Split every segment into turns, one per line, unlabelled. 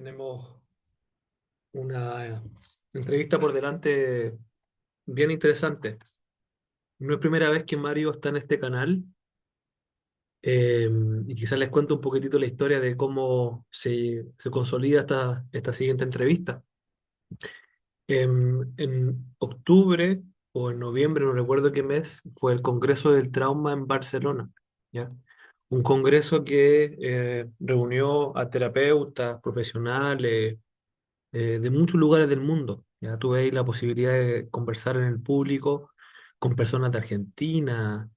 Tenemos una entrevista por delante bien interesante. No es primera vez que Mario está en este canal, eh, y quizás les cuento un poquitito la historia de cómo se consolida esta siguiente entrevista. En octubre o en noviembre, no recuerdo qué mes, fue el Congreso del Trauma en Barcelona, ¿ya? Un congreso que reunió a terapeutas, profesionales, de muchos lugares del mundo. Ya tuve ahí la posibilidad de conversar en el público con personas de Argentina,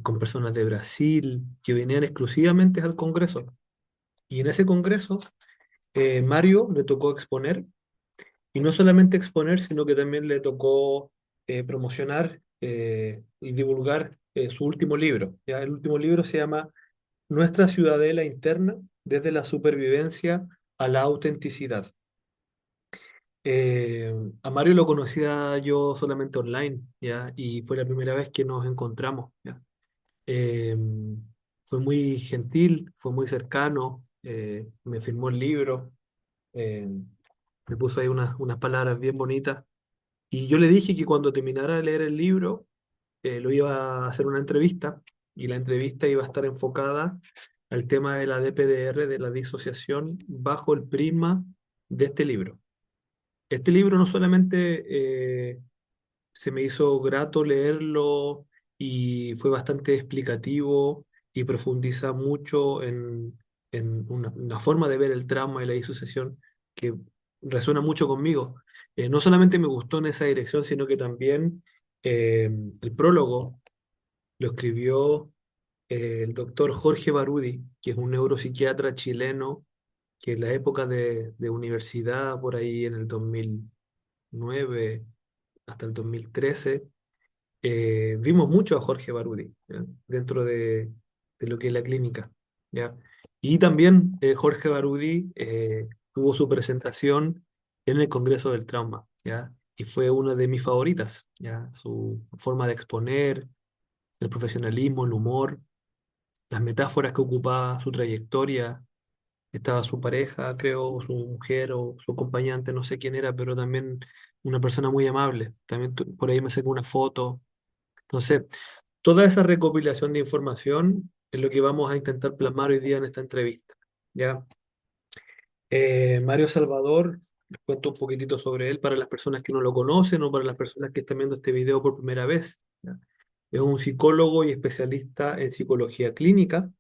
con personas de Brasil, que venían exclusivamente al Congreso. Y en ese Congreso, Mario le tocó exponer, y no solamente exponer, sino que también le tocó promocionar y divulgar su último libro. ¿Ya? El último libro se llama Nuestra Ciudadela Interna, desde la supervivencia a la autenticidad. Eh, a Mario lo conocía yo solamente online, ¿ya? Y fue la primera vez que nos encontramos, ¿ya? Eh, Fue muy gentil, fue muy cercano, me firmó el libro, eh, me puso ahí unas palabras bien bonitas. Y yo le dije que cuando terminara de leer el libro, lo iba a hacer una entrevista, y la entrevista iba a estar enfocada al tema de la DPDR, de la disociación, bajo el prisma de este libro. Este libro no solamente se me hizo grato leerlo y fue bastante explicativo y profundiza mucho en una forma de ver el trauma y la disociación que resuena mucho conmigo. No solamente me gustó en esa dirección, sino que también el prólogo lo escribió el doctor Jorge Barudi, que es un neuropsiquiatra chileno que en la época de universidad, por ahí en el 2009 hasta el 2013, vimos mucho a Jorge Barudi, ¿ya? Dentro de lo que es la clínica, ¿ya? Y también Jorge Barudi tuvo su presentación en el Congreso del Trauma, ¿ya? Y fue una de mis favoritas, ¿ya? Su forma de exponer, el profesionalismo, el humor, las metáforas que ocupaba, su trayectoria. Estaba su pareja, creo, o su mujer o su acompañante, no sé quién era, pero también una persona muy amable. También por ahí me sacó una foto. Entonces, toda esa recopilación de información es lo que vamos a intentar plasmar hoy día en esta entrevista. ¿Ya? Mario Salvador, les cuento un poquitito sobre él para las personas que no lo conocen o para las personas que están viendo este video por primera vez. ¿Ya? Es un psicólogo y especialista en psicología clínica.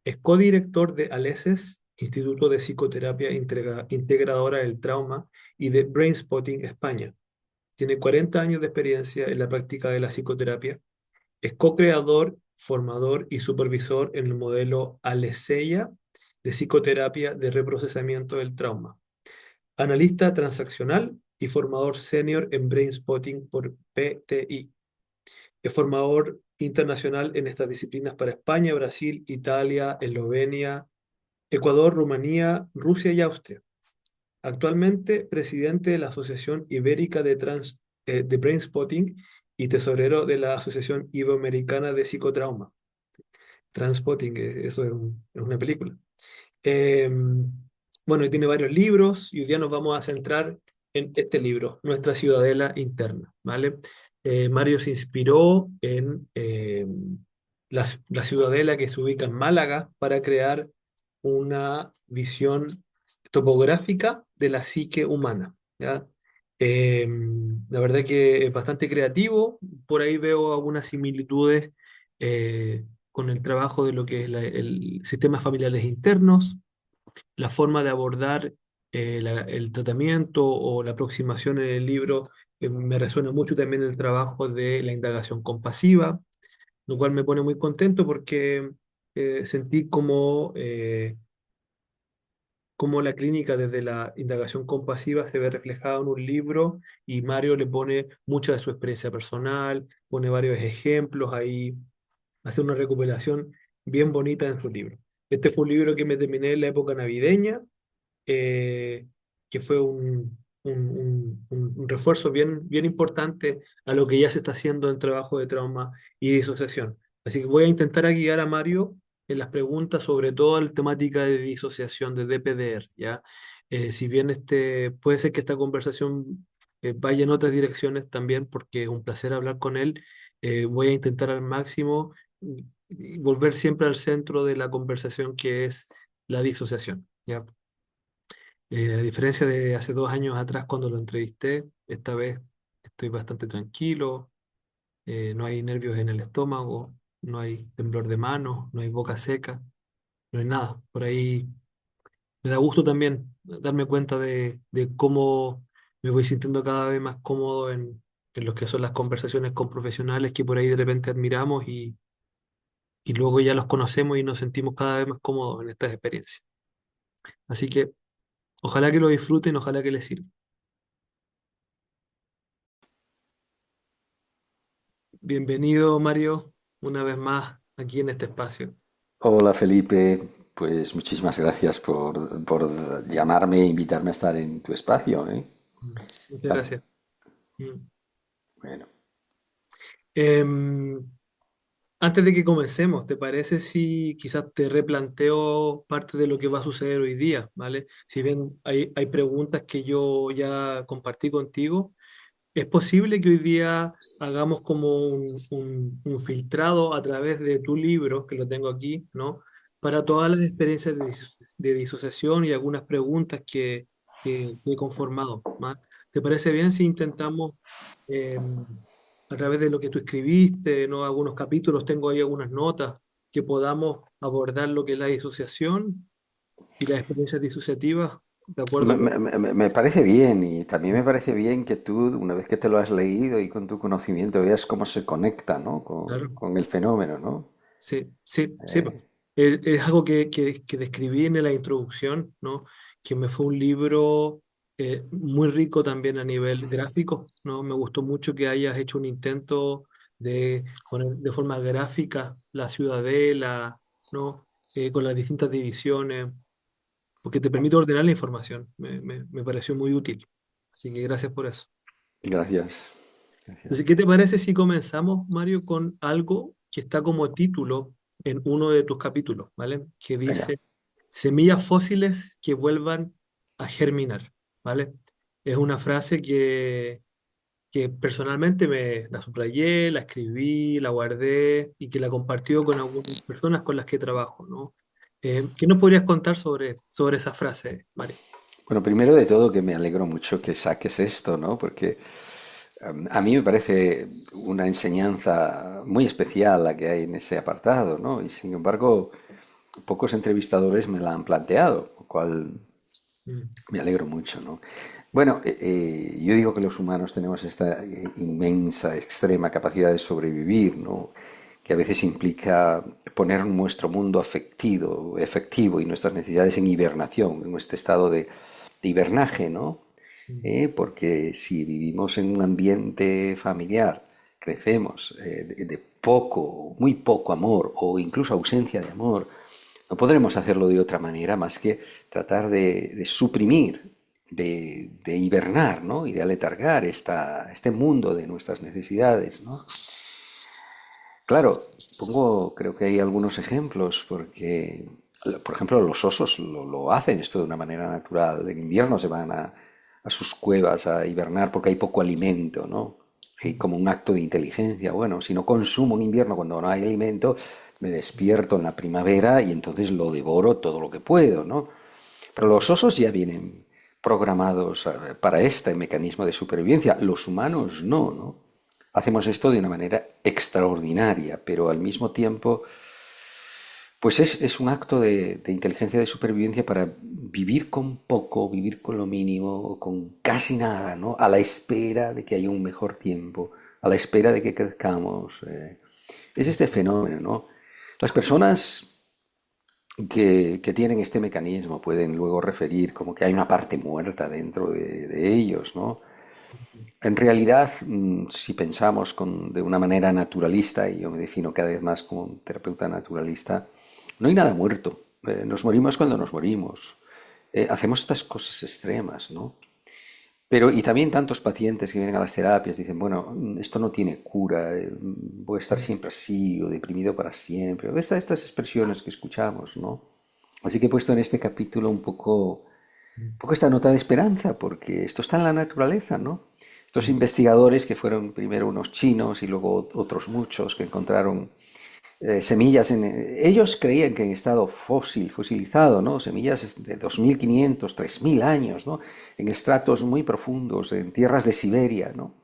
Es codirector de ALESES, Instituto de Psicoterapia Integradora del Trauma, y de Brainspotting España. Tiene 40 años de experiencia en la práctica de la psicoterapia. Es co-creador, formador y supervisor en el modelo ALESEIA de psicoterapia de reprocesamiento del trauma. Analista transaccional y formador senior en Brainspotting por PTI. Es formador internacional en estas disciplinas para España, Brasil, Italia, Eslovenia, Ecuador, Rumanía, Rusia y Austria. Actualmente presidente de la Asociación Ibérica de Brainspotting y tesorero de la Asociación Iberoamericana de Psicotrauma. Transpotting, eso es una película. Eh, bueno, y tiene varios libros, y hoy día nos vamos a centrar en este libro, Nuestra Ciudadela Interna, ¿vale? Mario se inspiró en la ciudadela que se ubica en Málaga para crear una visión topográfica de la psique humana, ¿ya? Eh, la verdad que es bastante creativo, por ahí veo algunas similitudes con el trabajo de lo que es el sistemas familiares internos, la forma de abordar el tratamiento o la aproximación en el libro. Me resuena mucho también el trabajo de la indagación compasiva, lo cual me pone muy contento porque sentí como la clínica desde la indagación compasiva se ve reflejada en un libro, y Mario le pone mucha de su experiencia personal, pone varios ejemplos ahí, hace una recopilación bien bonita en su libro. Este fue un libro que me terminé en la época navideña, eh, que fue un refuerzo bien importante a lo que ya se está haciendo en trabajo de trauma y disociación. Así que voy a intentar guiar a Mario en las preguntas, sobre todo en temática de disociación, de DPDR, ¿ya? Si bien puede ser que esta conversación vaya en otras direcciones también, porque es un placer hablar con él, voy a intentar al máximo y volver siempre al centro de la conversación, que es la disociación, ¿ya? A diferencia de hace 2 años atrás cuando lo entrevisté, esta vez estoy bastante tranquilo, no hay nervios en el estómago, no hay temblor de manos, no hay boca seca, no hay nada. Por ahí me da gusto también darme cuenta de cómo me voy sintiendo cada vez más cómodo en lo que son las conversaciones con profesionales que por ahí de repente admiramos y luego ya los conocemos y nos sentimos cada vez más cómodos en estas experiencias. Así que ojalá que lo disfruten, ojalá que les sirva. Bienvenido, Mario, una vez más aquí en este espacio.
Hola Felipe, pues muchísimas gracias por llamarme e invitarme a estar en tu espacio, ¿eh?
Muchas
Ah,
gracias. Mm.
bueno,
Em, Antes de que comencemos, ¿te parece si quizás te replanteo parte de lo que va a suceder hoy día, ¿vale? Si bien hay preguntas que yo ya compartí contigo, ¿es posible que hoy día hagamos como un filtrado a través de tu libro, que lo tengo aquí, ¿no? Para todas las experiencias de disociación y algunas preguntas que he conformado, ¿más? ¿Te parece bien si intentamos, eh, a través de lo que tú escribiste, ¿no? Algunos capítulos, tengo ahí algunas notas, que podamos abordar lo que es la disociación y las experiencias disociativas, de
me,
acuerdo con...
me- me parece bien y también me parece bien que tú, una vez que te lo has leído y con tu conocimiento, veas cómo se conecta, ¿no? con,
Claro.
con el fenómeno, ¿no?
Sí, sí, sí. Es algo que describí en la introducción, ¿no? Que me fue un libro muy rico también a nivel gráfico, ¿no? Me gustó mucho que hayas hecho un intento de poner de forma gráfica la ciudadela, ¿no? Con las distintas divisiones, porque te permite ordenar la información. Me pareció muy útil. Así que gracias por eso.
Gracias,
Entonces,
gracias.
¿qué te parece si comenzamos, Mario, con algo que está como título en uno de tus capítulos, ¿vale? Que
Venga.
dice semillas fósiles que vuelvan a germinar, ¿vale? Es una frase que personalmente me la subrayé, la escribí, la guardé y que la compartió con algunas personas con las que trabajo, ¿no? ¿Qué nos podrías contar sobre esa frase, Mario?
Bueno, primero de todo que me alegro mucho que saques esto, ¿no? Porque a mí me parece una enseñanza muy especial la que hay en ese apartado, ¿no? Y sin embargo, pocos entrevistadores me la han planteado, lo cual
Mm,
me alegro mucho, ¿no? Bueno, yo digo que los humanos tenemos esta inmensa, extrema capacidad de sobrevivir, ¿no? Que a veces implica poner nuestro mundo efectivo y nuestras necesidades en hibernación, en nuestro estado de hibernaje, ¿no?
mm,
Porque si vivimos en un ambiente familiar, crecemos de poco, muy poco amor o incluso ausencia de amor, no podremos hacerlo de otra manera más que tratar de suprimir, de hibernar, ¿no? Y de aletargar este mundo de nuestras necesidades, ¿no? Claro, creo que hay algunos ejemplos, porque, por ejemplo, los osos lo hacen esto de una manera natural. En invierno se van a sus cuevas a hibernar porque hay poco alimento, ¿no? Y
mm.
como un acto de inteligencia, bueno, si no consumo en invierno cuando no hay alimento, me despierto en la primavera y entonces lo devoro todo lo que puedo, ¿no? Pero los osos ya vienen programados para este mecanismo de supervivencia. Los humanos no, ¿no? Hacemos esto de una manera extraordinaria, pero al mismo tiempo, pues es un acto de inteligencia de supervivencia para vivir con poco, vivir con lo mínimo, con casi nada, ¿no? A la espera de que haya un mejor tiempo, a la espera de que crezcamos. Es este fenómeno, ¿no? Las personas que tienen este mecanismo pueden luego referir como que hay una parte muerta dentro de ellos, ¿no? En realidad, si pensamos de una manera naturalista, y yo me defino cada vez más como un terapeuta naturalista, no hay nada muerto. Nos morimos cuando nos morimos. Hacemos estas cosas extremas, ¿no? Pero, y también tantos pacientes que vienen a las terapias dicen, bueno, esto no tiene cura, voy a estar siempre así o deprimido para siempre. Estas expresiones que escuchamos, ¿no? Así que he puesto en este capítulo un poco esta nota de esperanza, porque esto está en la naturaleza, ¿no? Estos investigadores que fueron primero unos chinos y luego otros muchos que encontraron semillas ellos creían que en estado fosilizado, ¿no? Semillas de 2500, 3000 años, ¿no? En estratos muy profundos, en tierras de Siberia, ¿no?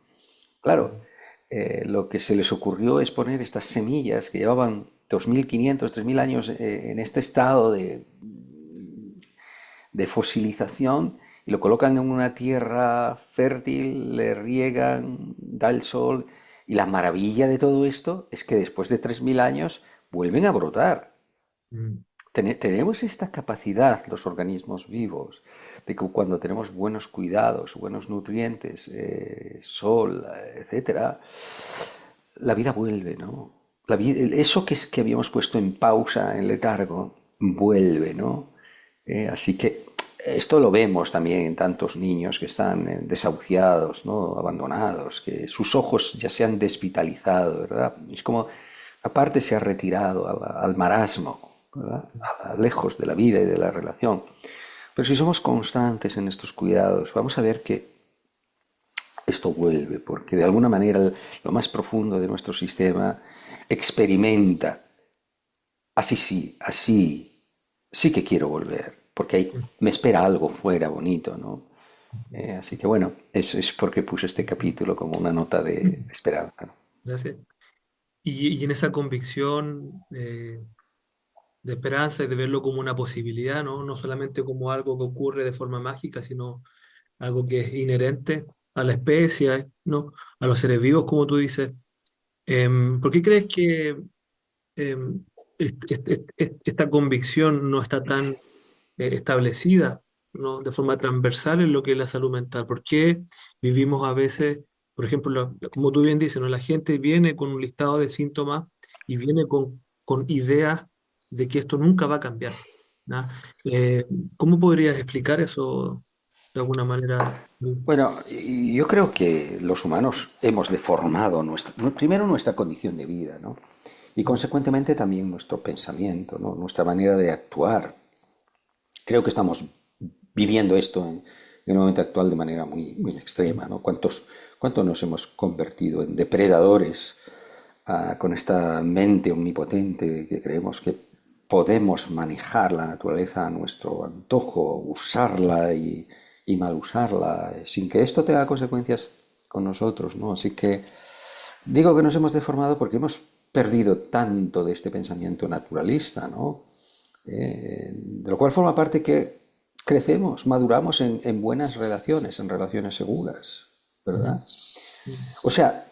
Claro, lo que se les ocurrió es poner estas semillas que llevaban 2500, 3000 años en este estado de fosilización y lo colocan en una tierra fértil, le riegan, da el sol y la maravilla de todo esto es que después de 3000 años vuelven a brotar.
Mm.
Tenemos esta capacidad, los organismos vivos, de que cuando tenemos buenos cuidados, buenos nutrientes, sol, etcétera, la vida vuelve, ¿no? Eso que habíamos puesto en pausa, en letargo, vuelve, ¿no? Así que esto lo vemos también en tantos niños que están desahuciados, ¿no? Abandonados, que sus ojos ya se han desvitalizado, ¿verdad? Es como la parte se ha retirado al marasmo, ¿verdad? Lejos de la vida y de la relación. Pero si somos constantes en estos cuidados, vamos a ver que esto vuelve, porque de alguna manera lo más profundo de nuestro sistema experimenta, así sí que quiero volver, porque ahí me espera algo fuera bonito, ¿no? Así que bueno, eso es porque puse este capítulo como una nota de
Mm.
esperanza, ¿no?
Gracias. Y en esa convicción de esperanza y de verlo como una posibilidad, ¿no? No solamente como algo que ocurre de forma mágica, sino algo que es inherente a la especie, ¿no? A los seres vivos, como tú dices. ¿Por qué crees que esta convicción no está tan establecida, ¿no? De forma transversal en lo que es la salud mental? ¿Por qué vivimos a veces, por ejemplo, como tú bien dices, ¿no? La gente viene con un listado de síntomas y viene con ideas de que esto nunca va a cambiar, ¿no? Eh, ¿Cómo podrías explicar eso de alguna manera?
Bueno, y yo creo que los humanos hemos deformado primero nuestra condición de vida, ¿no? Y consecuentemente también nuestro pensamiento, ¿no? Nuestra manera de actuar. Creo que estamos viviendo esto en el momento actual de manera muy extrema, ¿no? ¿Cuántos nos hemos convertido en depredadores con esta mente omnipotente que creemos que podemos manejar la naturaleza a nuestro antojo, usarla y mal usarla, sin que esto tenga consecuencias con nosotros, ¿no? Así que digo que nos hemos deformado porque hemos perdido tanto de este pensamiento naturalista, ¿no? De lo cual forma parte que crecemos, maduramos en buenas relaciones, en relaciones seguras,
Ujú,
¿verdad?
ujú,
O sea,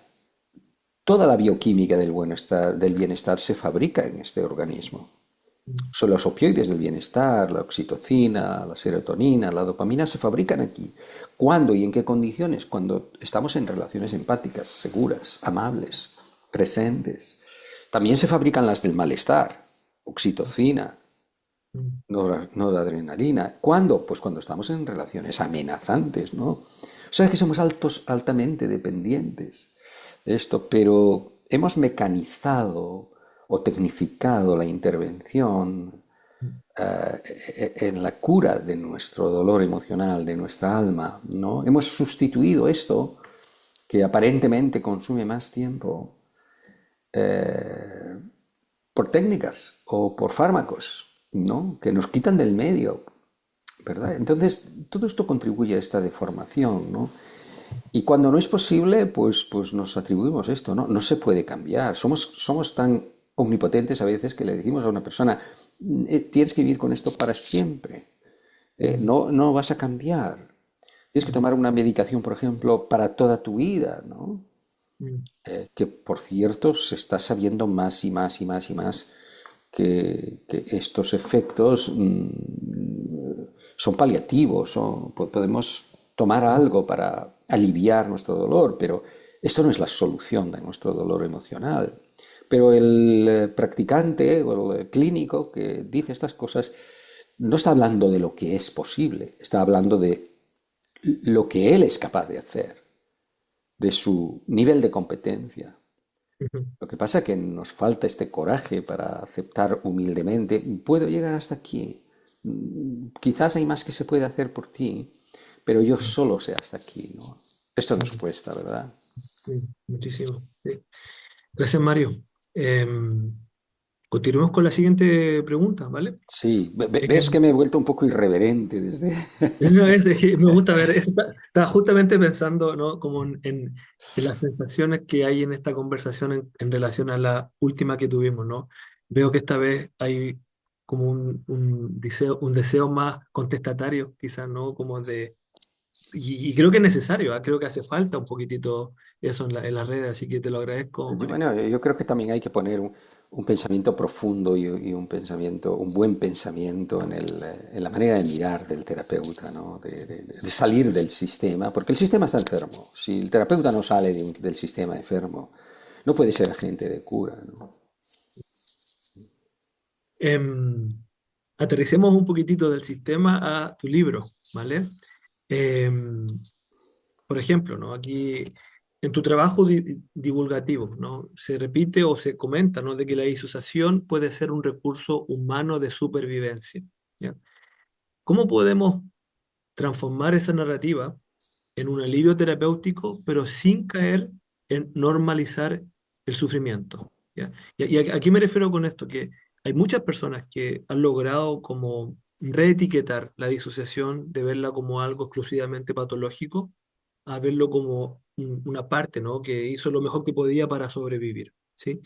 toda la bioquímica del bienestar se fabrica en este organismo. Son los opioides del bienestar, la oxitocina, la serotonina, la dopamina se fabrican aquí. ¿Cuándo y en qué condiciones? Cuando estamos en relaciones empáticas, seguras, amables, presentes. También se fabrican las del malestar, oxitocina,
ujú,
noradrenalina. ¿Cuándo? Pues cuando estamos en relaciones amenazantes, ¿no? O sea, que somos altamente dependientes de esto, pero hemos mecanizado o tecnificado la intervención en la cura de nuestro dolor emocional, de nuestra alma, ¿no? Hemos sustituido esto, que aparentemente consume más tiempo, por técnicas o por fármacos, ¿no? Que nos quitan del medio, ¿verdad? Entonces, todo esto contribuye a esta deformación, ¿no? Y cuando no es posible, pues nos atribuimos esto, ¿no? No se puede cambiar. Somos tan omnipotentes a veces que le decimos a una persona, tienes que vivir con esto para siempre. No vas a cambiar. Tienes que tomar una medicación, por ejemplo, para toda tu vida, ¿no?
ujú,
Que por cierto se está sabiendo más y más y más y más que estos efectos son paliativos, podemos tomar algo para aliviar nuestro dolor, pero esto no es la solución de nuestro dolor emocional. Pero el practicante o el clínico que dice estas cosas no está hablando de lo que es posible, está hablando de lo que él es capaz de hacer, de su nivel de competencia.
Ujú,
Lo que pasa es que nos falta este coraje para aceptar humildemente, puedo llegar hasta aquí. Quizás hay más que se puede hacer por ti, pero yo solo sé hasta aquí, ¿no? Esto nos
ujú,
cuesta, ¿verdad?
muchísimo. Sí. Gracias, Mario. Em, Continuemos con la siguiente pregunta, ¿vale?
Sí, ves
Em,
que me he vuelto un poco irreverente desde...
Es que me gusta ver, eso estaba justamente pensando, ¿no? Como en las sensaciones que hay en esta conversación en relación a la última que tuvimos, ¿no? Veo que esta vez hay como un deseo más contestatario, quizás, ¿no? Como de, y creo que es necesario, ¿ah? Creo que hace falta un poquitito eso en las redes, así que te lo agradezco, Mario.
Bueno, yo creo que también hay que poner un pensamiento profundo y un pensamiento, un buen pensamiento en la manera de mirar del terapeuta, ¿no? De salir del sistema, porque el sistema está enfermo. Si el terapeuta no sale del sistema enfermo, no puede ser agente de cura, ¿no?
Em, Aterricemos un poquitito del sistema a tu libro, ¿vale? Em, Por ejemplo, ¿no? Aquí en tu trabajo divulgativo, ¿no? Se repite o se comenta, ¿no? De que la disociación puede ser un recurso humano de supervivencia, ¿ya? ¿Cómo podemos transformar esa narrativa en un alivio terapéutico, pero sin caer en normalizar el sufrimiento? ¿Ya? Y aquí me refiero con esto, que hay muchas personas que han logrado como reetiquetar la disociación de verla como algo exclusivamente patológico a verlo como una parte, ¿no? Que hizo lo mejor que podía para sobrevivir, ¿sí?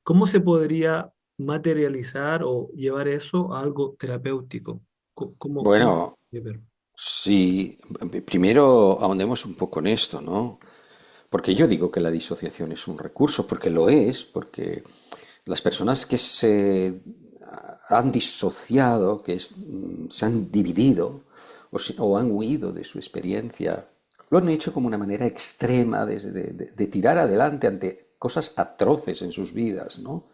¿Cómo se podría materializar o llevar eso a algo terapéutico? ¿Cómo
Bueno,
se puede ver?
sí, primero ahondemos un poco en esto, ¿no? Porque yo digo que la disociación es un recurso, porque lo es, porque las personas que se han disociado, se han dividido o han huido de su experiencia, lo han hecho como una manera extrema de tirar adelante ante cosas atroces en sus vidas, ¿no?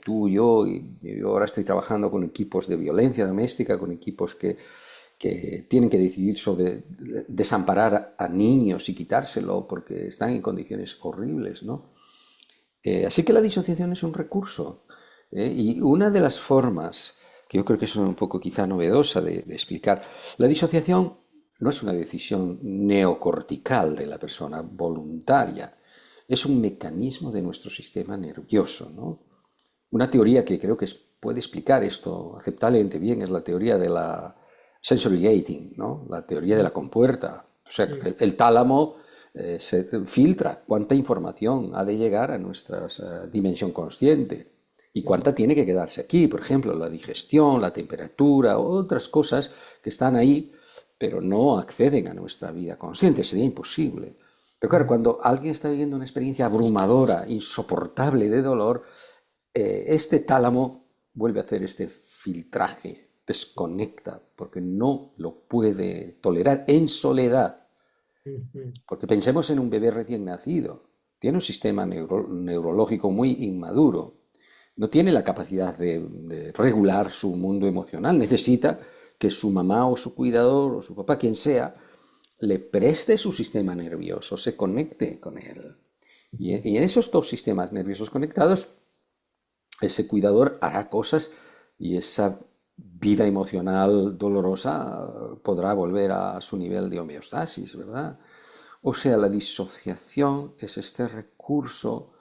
Tú, y yo ahora estoy trabajando con equipos de violencia doméstica, con equipos que tienen que decidir sobre desamparar a niños y quitárselo porque están en condiciones horribles, ¿no? Así que la disociación es un recurso. Y una de las formas, que yo creo que es un poco quizá novedosa de explicar, la disociación no es una decisión neocortical de la persona voluntaria, es un mecanismo de nuestro sistema nervioso, ¿no? Una teoría que creo que puede explicar esto aceptablemente bien es la teoría de la sensory gating, ¿no? La teoría de
Mm,
la compuerta. O sea,
mm,
el tálamo se filtra cuánta información ha de llegar a nuestra dimensión consciente y
mm,
cuánta tiene que quedarse aquí. Por ejemplo, la digestión, la temperatura, otras cosas que están ahí, pero no acceden a nuestra vida consciente. Sería imposible. Pero claro,
mm,
cuando alguien está viviendo una experiencia abrumadora, insoportable de dolor, este tálamo vuelve a hacer este filtraje, desconecta, porque no lo puede tolerar en soledad.
mm, mm,
Porque pensemos en un bebé recién nacido, tiene un sistema neurológico muy inmaduro, no tiene la capacidad de regular su mundo emocional, necesita que su mamá o su cuidador o su papá, quien sea, le preste su sistema nervioso, se conecte con él. Y en esos dos sistemas nerviosos conectados, ese cuidador hará cosas y esa vida emocional dolorosa podrá volver a su nivel de homeostasis, ¿verdad? O sea, la disociación es este recurso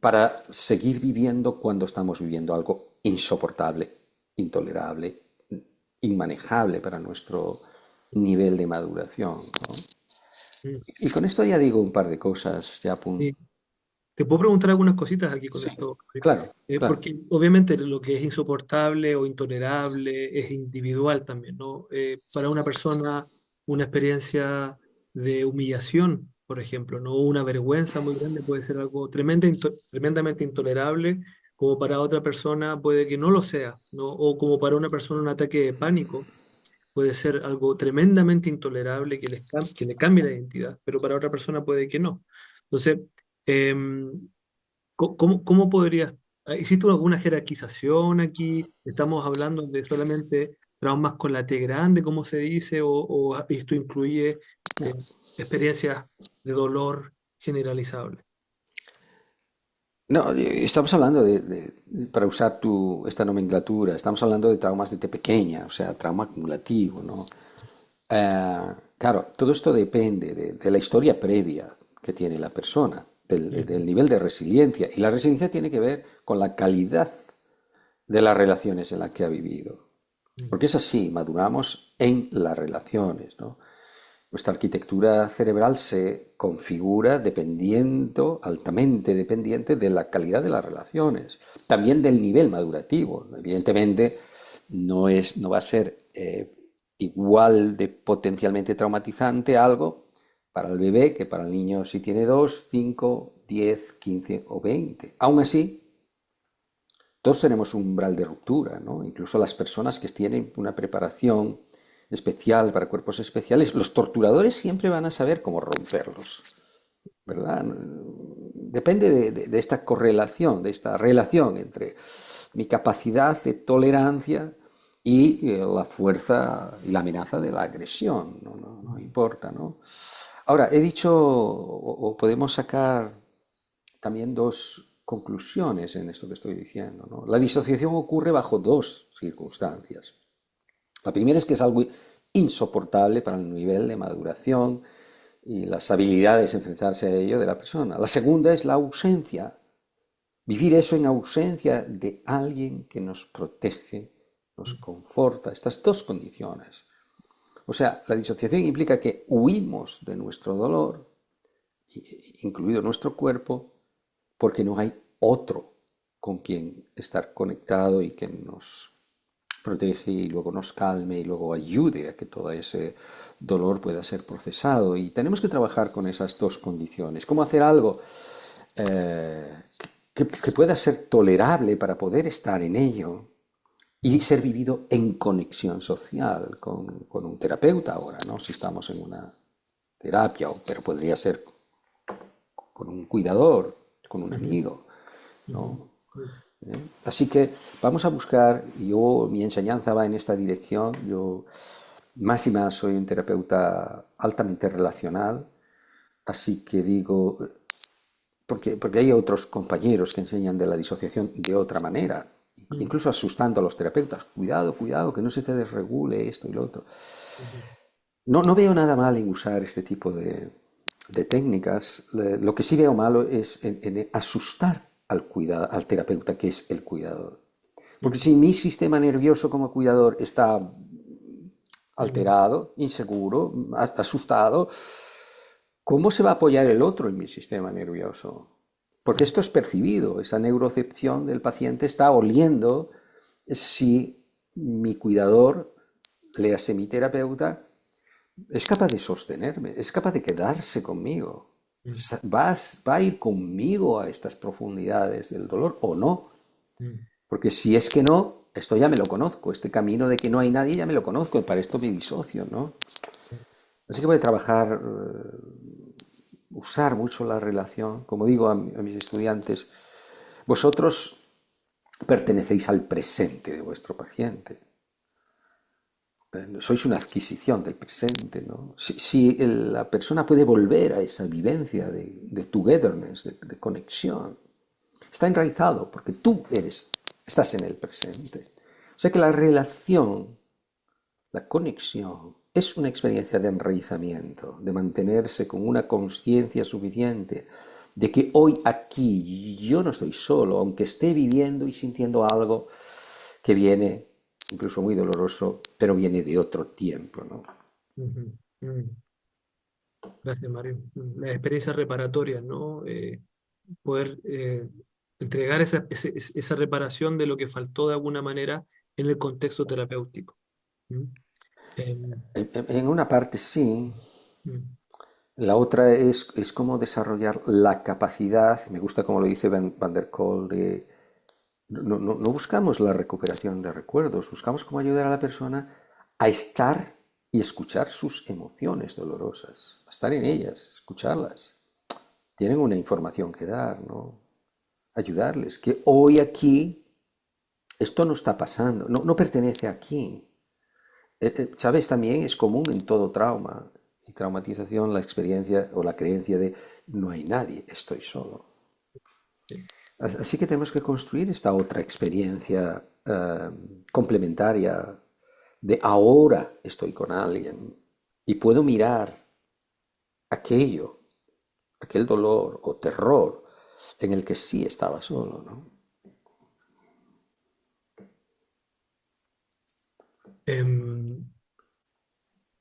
para seguir viviendo cuando estamos viviendo algo insoportable, intolerable, inmanejable para nuestro nivel de maduración, ¿no?
mm.
Y con esto ya digo un par de cosas, ya
Sí. Te puedo preguntar algunas cositas aquí con
sí,
esto,
claro, claro.
porque obviamente lo que es insoportable o intolerable es individual también, ¿no? Para una persona, una experiencia de humillación, por ejemplo, ¿no? Una vergüenza muy grande puede ser algo tremendamente intolerable, como para otra persona puede que no lo sea, ¿no? O como para una persona un ataque de pánico puede ser algo tremendamente intolerable que le cambie la identidad, pero para otra persona puede que no. Entonces, em, ¿cómo podrías, hiciste alguna jerarquización aquí? ¿Estamos hablando de solamente traumas con la T grande, como se dice, o esto incluye eh, experiencias de dolor generalizable.
No, estamos hablando para usar esta nomenclatura, estamos hablando de traumas de T pequeña, o sea, trauma acumulativo, ¿no? Claro, todo esto depende de la historia previa que tiene la persona, del nivel de resiliencia. Y la resiliencia tiene que ver con la calidad de las relaciones en las que ha vivido.
Ujú.
Porque es así, maduramos en las relaciones, ¿no? Nuestra arquitectura cerebral se configura dependiendo, altamente dependiente de la calidad de las relaciones, también del nivel madurativo. Evidentemente, no va a ser igual de potencialmente traumatizante algo para el bebé que para el niño si tiene 2, 5, 10, 15 o 20. Aún así, todos tenemos un umbral de ruptura, ¿no? Incluso las personas que tienen una preparación especial para cuerpos especiales, los torturadores siempre van a saber cómo romperlos, ¿verdad? Depende de esta correlación, de esta relación entre mi capacidad de tolerancia y la fuerza y la amenaza de la agresión, no importa, ¿no? Ahora, he dicho, o podemos sacar también dos conclusiones en esto que estoy diciendo, ¿no? La disociación ocurre bajo dos circunstancias. La primera es que es algo insoportable para el nivel de maduración y las habilidades de enfrentarse a ello de la persona. La segunda es la ausencia, vivir eso en ausencia de alguien que nos protege, nos conforta, estas dos condiciones. O sea, la disociación implica que huimos de nuestro dolor, incluido nuestro cuerpo, porque no hay otro con quien estar conectado y que nos protege y luego nos calme y luego ayude a que todo ese dolor pueda ser procesado. Y tenemos que trabajar con esas dos condiciones. ¿Cómo hacer algo que pueda ser tolerable para poder estar en ello y ser vivido en conexión social con un terapeuta ahora, ¿no? Si estamos en una terapia, pero podría ser con un cuidador, con un
Ujú,
amigo,
ujú,
¿no?
ujú,
Así que vamos a buscar, mi enseñanza va en esta dirección, yo más y más soy un terapeuta altamente relacional, así que digo, porque hay otros compañeros que enseñan de la disociación de otra manera,
ujú,
incluso asustando a los terapeutas, cuidado, cuidado, que no se te desregule esto y lo otro.
ujú,
No veo nada mal en usar este tipo de técnicas. Lo que sí veo malo es en asustar al terapeuta, que es el cuidador. Porque
ujú,
si mi sistema nervioso como cuidador está
ujú,
alterado, inseguro, asustado, ¿cómo se va a apoyar el otro en mi sistema nervioso? Porque esto es percibido, esa neurocepción del paciente está oliendo si mi cuidador, le hace mi terapeuta, es capaz de sostenerme, es capaz de quedarse conmigo.
ujú,
Va a ir conmigo a estas profundidades del dolor o no?
ujú.
Porque si es que no, esto ya me lo conozco, este camino de que no hay nadie ya me lo conozco, y para esto me disocio, ¿no? Así que voy a trabajar, usar mucho la relación, como digo a mis estudiantes, vosotros pertenecéis al presente de vuestro paciente. Sois una adquisición del presente, ¿no? Si la persona puede volver a esa vivencia de togetherness, de conexión, está enraizado porque estás en el presente. O sea que la relación, la conexión, es una experiencia de enraizamiento, de mantenerse con una conciencia suficiente de que hoy aquí yo no estoy solo, aunque esté viviendo y sintiendo algo que viene, incluso muy doloroso, pero viene de otro tiempo, ¿no?
Ujú, ujú. Gracias, Mario. Las experiencias reparatorias, ¿no? Poder entregar esa reparación de lo que faltó de alguna manera en el contexto terapéutico. ¿Mm? Em,
En una parte sí,
mm,
la otra es cómo desarrollar la capacidad, me gusta como lo dice Van der Kolk, no buscamos la recuperación de recuerdos, buscamos cómo ayudar a la persona a estar y escuchar sus emociones dolorosas, a estar en ellas, escucharlas. Tienen una información que dar, ¿no? Ayudarles, que hoy aquí esto no está pasando, no pertenece aquí. ¿Sabes? También es común en todo trauma y traumatización la experiencia o la creencia de no hay nadie, estoy solo.
Sí.
Así que tenemos que construir esta otra experiencia complementaria de ahora estoy con alguien y puedo mirar aquello, aquel dolor o terror en el que sí estaba solo, ¿no?
Em,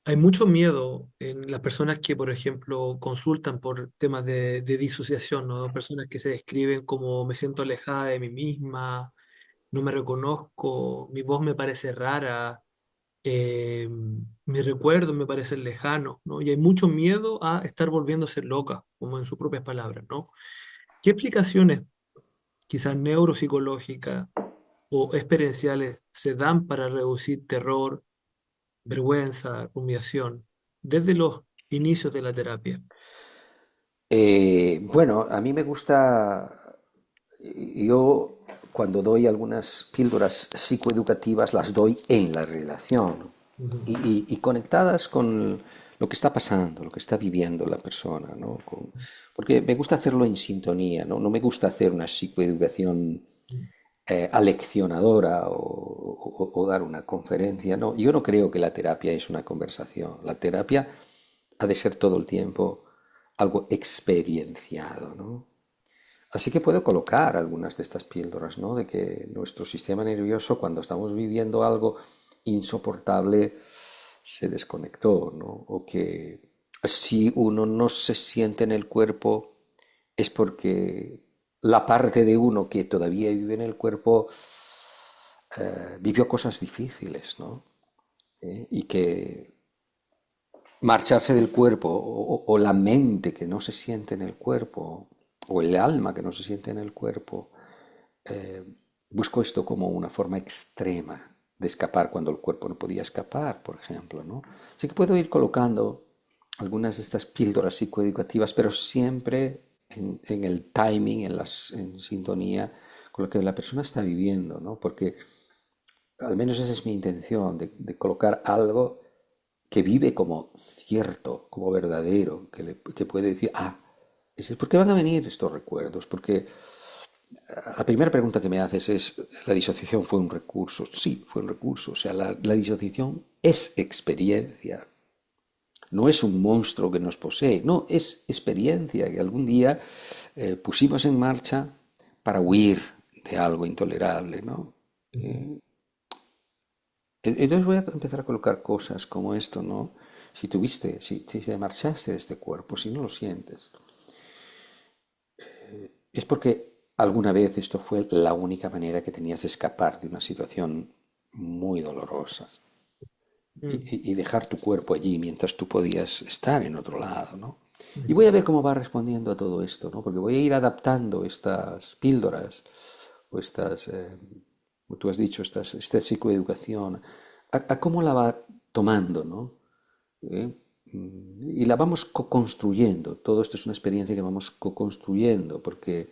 Hay mucho miedo en las personas que, por ejemplo, consultan por temas de disociación, ¿no? Personas que se describen como me siento alejada de mí misma, no me reconozco, mi voz me parece rara, mis recuerdos me parecen lejanos, ¿no? Y hay mucho miedo a estar volviéndose loca, como en sus propias palabras, ¿no? ¿Qué explicaciones, quizás neuropsicológicas o experienciales, se dan para reducir terror, vergüenza, humillación, desde los inicios de la terapia?
Bueno, a mí me gusta, yo cuando doy algunas píldoras psicoeducativas las doy en la relación
Ujú,
y conectadas con lo que está pasando, lo que está viviendo la persona, ¿no? Porque me gusta hacerlo en sintonía, ¿no? No me gusta hacer una psicoeducación aleccionadora o dar una conferencia, ¿no? Yo no creo que la terapia es una conversación. La terapia ha de ser todo el tiempo algo experienciado, ¿no? Así que puedo colocar algunas de estas píldoras, ¿no? De que nuestro sistema nervioso, cuando estamos viviendo algo insoportable, se desconectó, ¿no? O que si uno no se siente en el cuerpo es porque la parte de uno que todavía vive en el cuerpo vivió cosas difíciles, ¿no? Y que marcharse del cuerpo o la mente que no se siente en el cuerpo o el alma que no se siente en el cuerpo, busco esto como una forma extrema de escapar cuando el cuerpo no podía escapar, por ejemplo, ¿no? Así que puedo ir colocando algunas de estas píldoras psicoeducativas, pero siempre en el timing, en sintonía con lo que la persona está viviendo, ¿no? Porque al menos esa es mi intención, de colocar algo que vive como cierto, como verdadero, que puede decir, ¿por qué van a venir estos recuerdos? Porque la primera pregunta que me haces es, ¿la disociación fue un recurso? Sí, fue un recurso. O sea, la disociación es experiencia, no es un monstruo que nos posee, no, es experiencia que algún día pusimos en marcha para huir de algo intolerable, ¿no?
ujú.
Entonces voy a empezar a colocar cosas como esto, ¿no? Si te marchaste de este cuerpo, si no lo sientes, es porque alguna vez esto fue la única manera que tenías de escapar de una situación muy dolorosa
Mm,
y dejar tu cuerpo allí mientras tú podías estar en otro lado, ¿no? Y voy
ujú.
a ver cómo va respondiendo a todo esto, ¿no? Porque voy a ir adaptando estas píldoras o estas, como tú has dicho, esta psicoeducación, a cómo la va tomando, ¿no? ¿Eh? Y la vamos co-construyendo. Todo esto es una experiencia que vamos co-construyendo, porque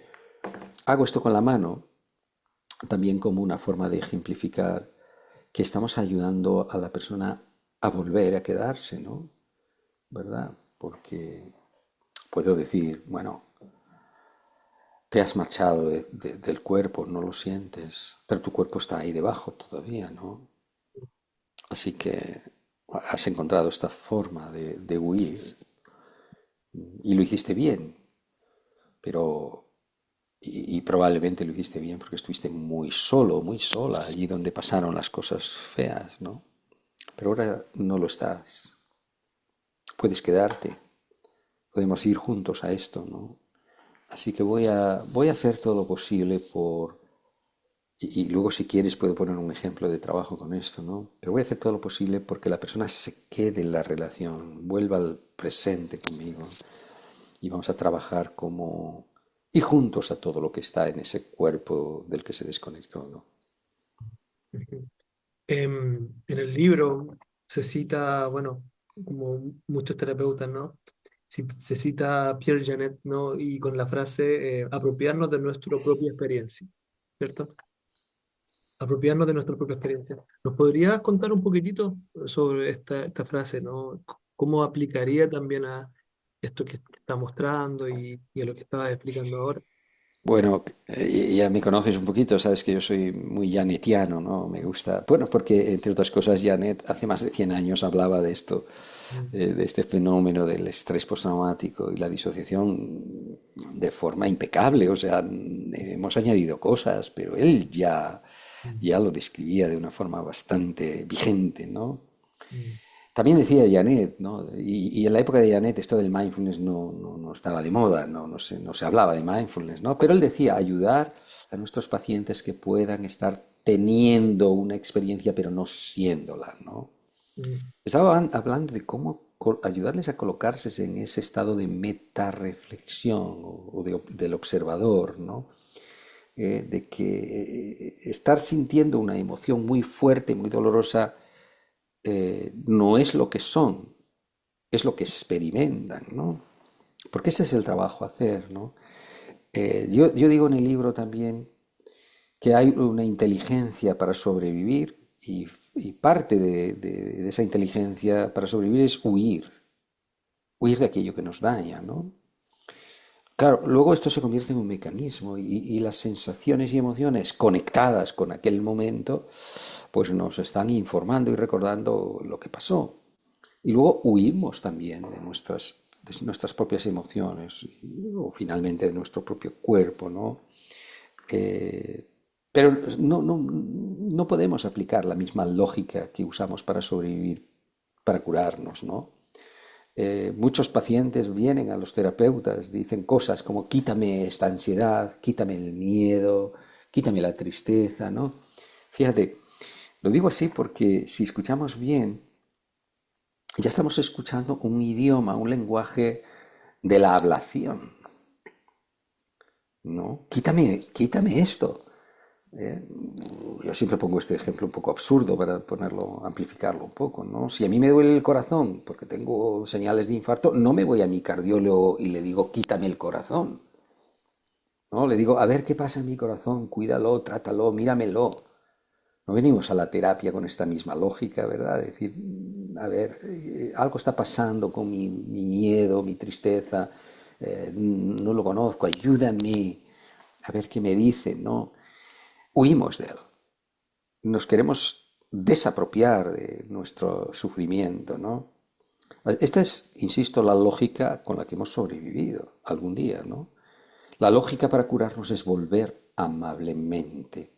hago esto con la mano también como una forma de ejemplificar que estamos ayudando a la persona a volver a quedarse, ¿no? ¿Verdad? Porque puedo decir, bueno, te has marchado del cuerpo, no lo sientes, pero tu cuerpo está ahí debajo todavía, ¿no? Así que has encontrado esta forma de huir y lo hiciste bien, pero y probablemente lo hiciste bien porque estuviste muy solo, muy sola, allí donde pasaron las cosas feas, ¿no? Pero ahora no lo estás. Puedes quedarte. Podemos ir juntos a esto, ¿no? Así que voy a hacer todo lo posible por... Y luego si quieres puedo poner un ejemplo de trabajo con esto, ¿no? Pero voy a hacer todo lo posible porque la persona se quede en la relación, vuelva al presente conmigo y vamos a trabajar como... y juntos a todo lo que está en ese cuerpo del que se desconectó, ¿no?
Ujú. En el libro se cita, bueno, como muchos terapeutas, ¿no? Se cita a Pierre Janet, ¿no? Y con la frase apropiarnos de nuestra propia experiencia, ¿cierto? apropiarnos de nuestra propia experiencia. ¿Nos podrías contar un poquitito sobre esta frase, ¿no? ¿Cómo aplicaría también a esto que está mostrando y a lo que estabas explicando ahora?
Bueno, ya me conoces un poquito, sabes que yo soy muy janetiano, ¿no? Me gusta, bueno, porque entre otras cosas Janet hace más de 100 años hablaba de esto,
Mm,
de este fenómeno del estrés postraumático y la disociación de forma impecable, o sea, hemos añadido cosas, pero él
mm,
ya lo describía de una forma bastante vigente, ¿no?
mm,
También decía Janet, ¿no? Y en la época de Janet esto del mindfulness no estaba de moda, no se hablaba de mindfulness, ¿no? Pero él decía ayudar a nuestros pacientes que puedan estar teniendo una experiencia pero no siéndola, ¿no?
mm,
Estaba hablando de cómo ayudarles a colocarse en ese estado de metarreflexión del observador, ¿no? De que estar sintiendo una emoción muy fuerte, muy dolorosa, no es lo que son, es lo que experimentan, ¿no? Porque ese es el trabajo a hacer, ¿no? Yo digo en el libro también que hay una inteligencia para sobrevivir y parte de esa inteligencia para sobrevivir es huir de aquello que nos daña, ¿no? Claro, luego esto se convierte en un mecanismo y las sensaciones y emociones conectadas con aquel momento, pues nos están informando y recordando lo que pasó. Y luego huimos también de nuestras propias emociones o finalmente de nuestro propio cuerpo, ¿no? Eh, pero no podemos aplicar la misma lógica que usamos para sobrevivir, para curarnos, ¿no? Muchos pacientes vienen a los terapeutas, dicen cosas como quítame esta ansiedad, quítame el miedo, quítame la tristeza, ¿no? Fíjate, lo digo así porque si escuchamos bien, ya estamos escuchando un idioma, un lenguaje de la ablación, ¿no? Quítame esto. ¿Eh? Yo siempre pongo este ejemplo un poco absurdo para ponerlo, amplificarlo un poco, ¿no? Si a mí me duele el corazón porque tengo señales de infarto, no me voy a mi cardiólogo y le digo, quítame el corazón, ¿no? Le digo, a ver qué pasa en mi corazón, cuídalo, trátalo, míramelo. No venimos a la terapia con esta misma lógica, ¿verdad? Es decir, a ver, algo está pasando con mi miedo, mi tristeza, no lo conozco, ayúdame a ver qué me dice, ¿no? Huimos de él. Nos queremos desapropiar de nuestro sufrimiento, ¿no? Esta es, insisto, la lógica con la que hemos sobrevivido algún día, ¿no? La lógica para curarnos es volver amablemente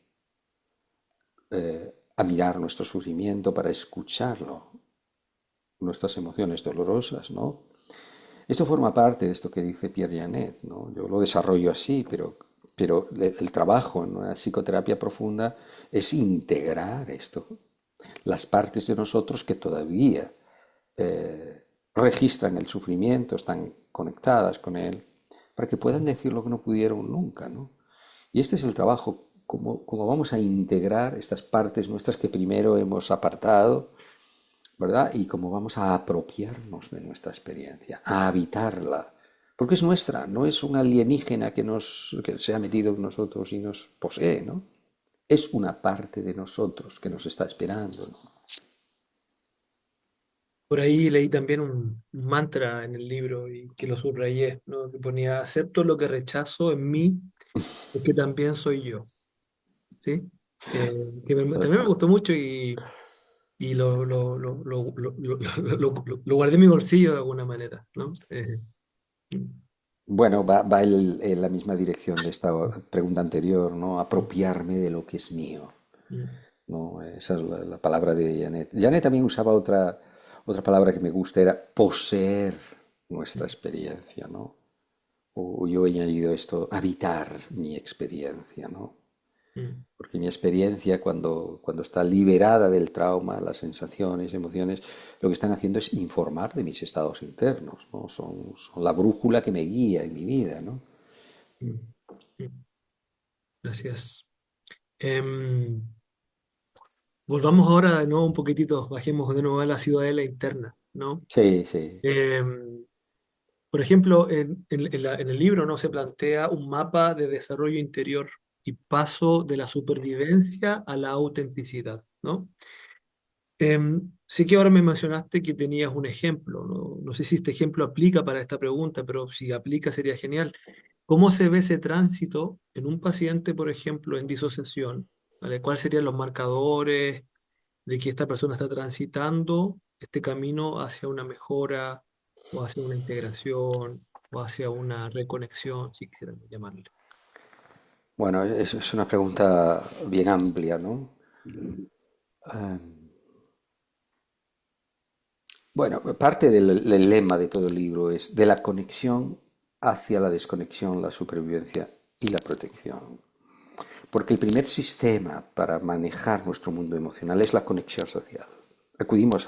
a mirar nuestro sufrimiento, para escucharlo, nuestras emociones dolorosas, ¿no? Esto forma parte de esto que dice Pierre Janet, ¿no? Yo lo desarrollo así, pero el trabajo en una psicoterapia profunda es integrar esto, las partes de nosotros que todavía registran el sufrimiento, están conectadas con él, para que puedan decir lo que no pudieron nunca, ¿no? Y este es el trabajo, cómo vamos a integrar estas partes nuestras que primero hemos apartado, ¿verdad? Y cómo vamos a apropiarnos de nuestra experiencia, a habitarla, porque es nuestra, no es un alienígena que se ha metido en nosotros y nos posee, ¿no? Es una parte de nosotros que nos está esperando, ¿no?
Por ahí leí también un mantra en el libro y que lo subrayé, ¿no? Que ponía, acepto lo que rechazo en mí, porque también soy yo, ¿sí? También me gustó mucho y lo guardé en mi bolsillo de alguna manera, ¿no? Mm,
Bueno, va en la misma dirección de esta pregunta anterior, ¿no?
mm,
Apropiarme de lo que es mío,
mm,
¿no? Esa es la palabra de Janet. Janet también usaba otra palabra que me gusta, era poseer nuestra experiencia, ¿no? O yo he añadido esto, habitar mi experiencia, ¿no?
mm.
Porque mi experiencia, cuando está liberada del trauma, las sensaciones, emociones, lo que están haciendo es informar de mis estados internos, ¿no? Son la brújula que me guía en mi vida, ¿no?
Mm, mm. Gracias. Em, Volvamos ahora de nuevo un poquitito, bajemos de nuevo a la ciudadela interna, ¿no?
Sí, sí.
Em, por ejemplo, en el libro, ¿no? Se plantea un mapa de desarrollo interior. y paso de la supervivencia a la autenticidad, ¿no? Sí que ahora me mencionaste que tenías un ejemplo, ¿no? No sé si este ejemplo aplica para esta pregunta, pero si aplica sería genial. ¿Cómo se ve ese tránsito en un paciente, por ejemplo, en disociación? ¿Vale? ¿Cuáles serían los marcadores de que esta persona está transitando este camino hacia una mejora o hacia una integración o hacia una reconexión, si quisieran llamarle?
Bueno, es una pregunta bien amplia, ¿no? Bueno, parte del lema de todo el libro es de la conexión hacia la desconexión, la supervivencia y la protección. Porque el primer sistema para manejar nuestro mundo emocional es la conexión social. Acudimos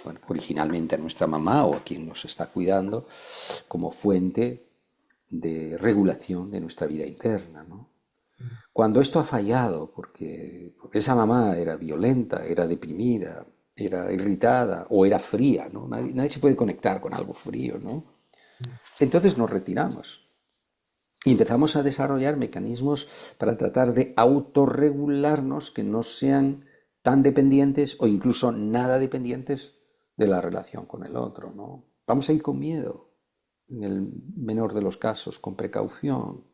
bueno, originalmente a nuestra mamá o a quien nos está cuidando como fuente de regulación de nuestra vida interna, ¿no? Cuando esto ha fallado, porque esa mamá era violenta, era deprimida, era irritada o era fría, ¿no? Nadie se puede conectar con algo frío, ¿no? Entonces nos retiramos y empezamos a desarrollar mecanismos para tratar de autorregularnos que no sean tan dependientes o incluso nada dependientes de la relación con el otro, ¿no? Vamos a ir con miedo, en el menor de los casos, con precaución.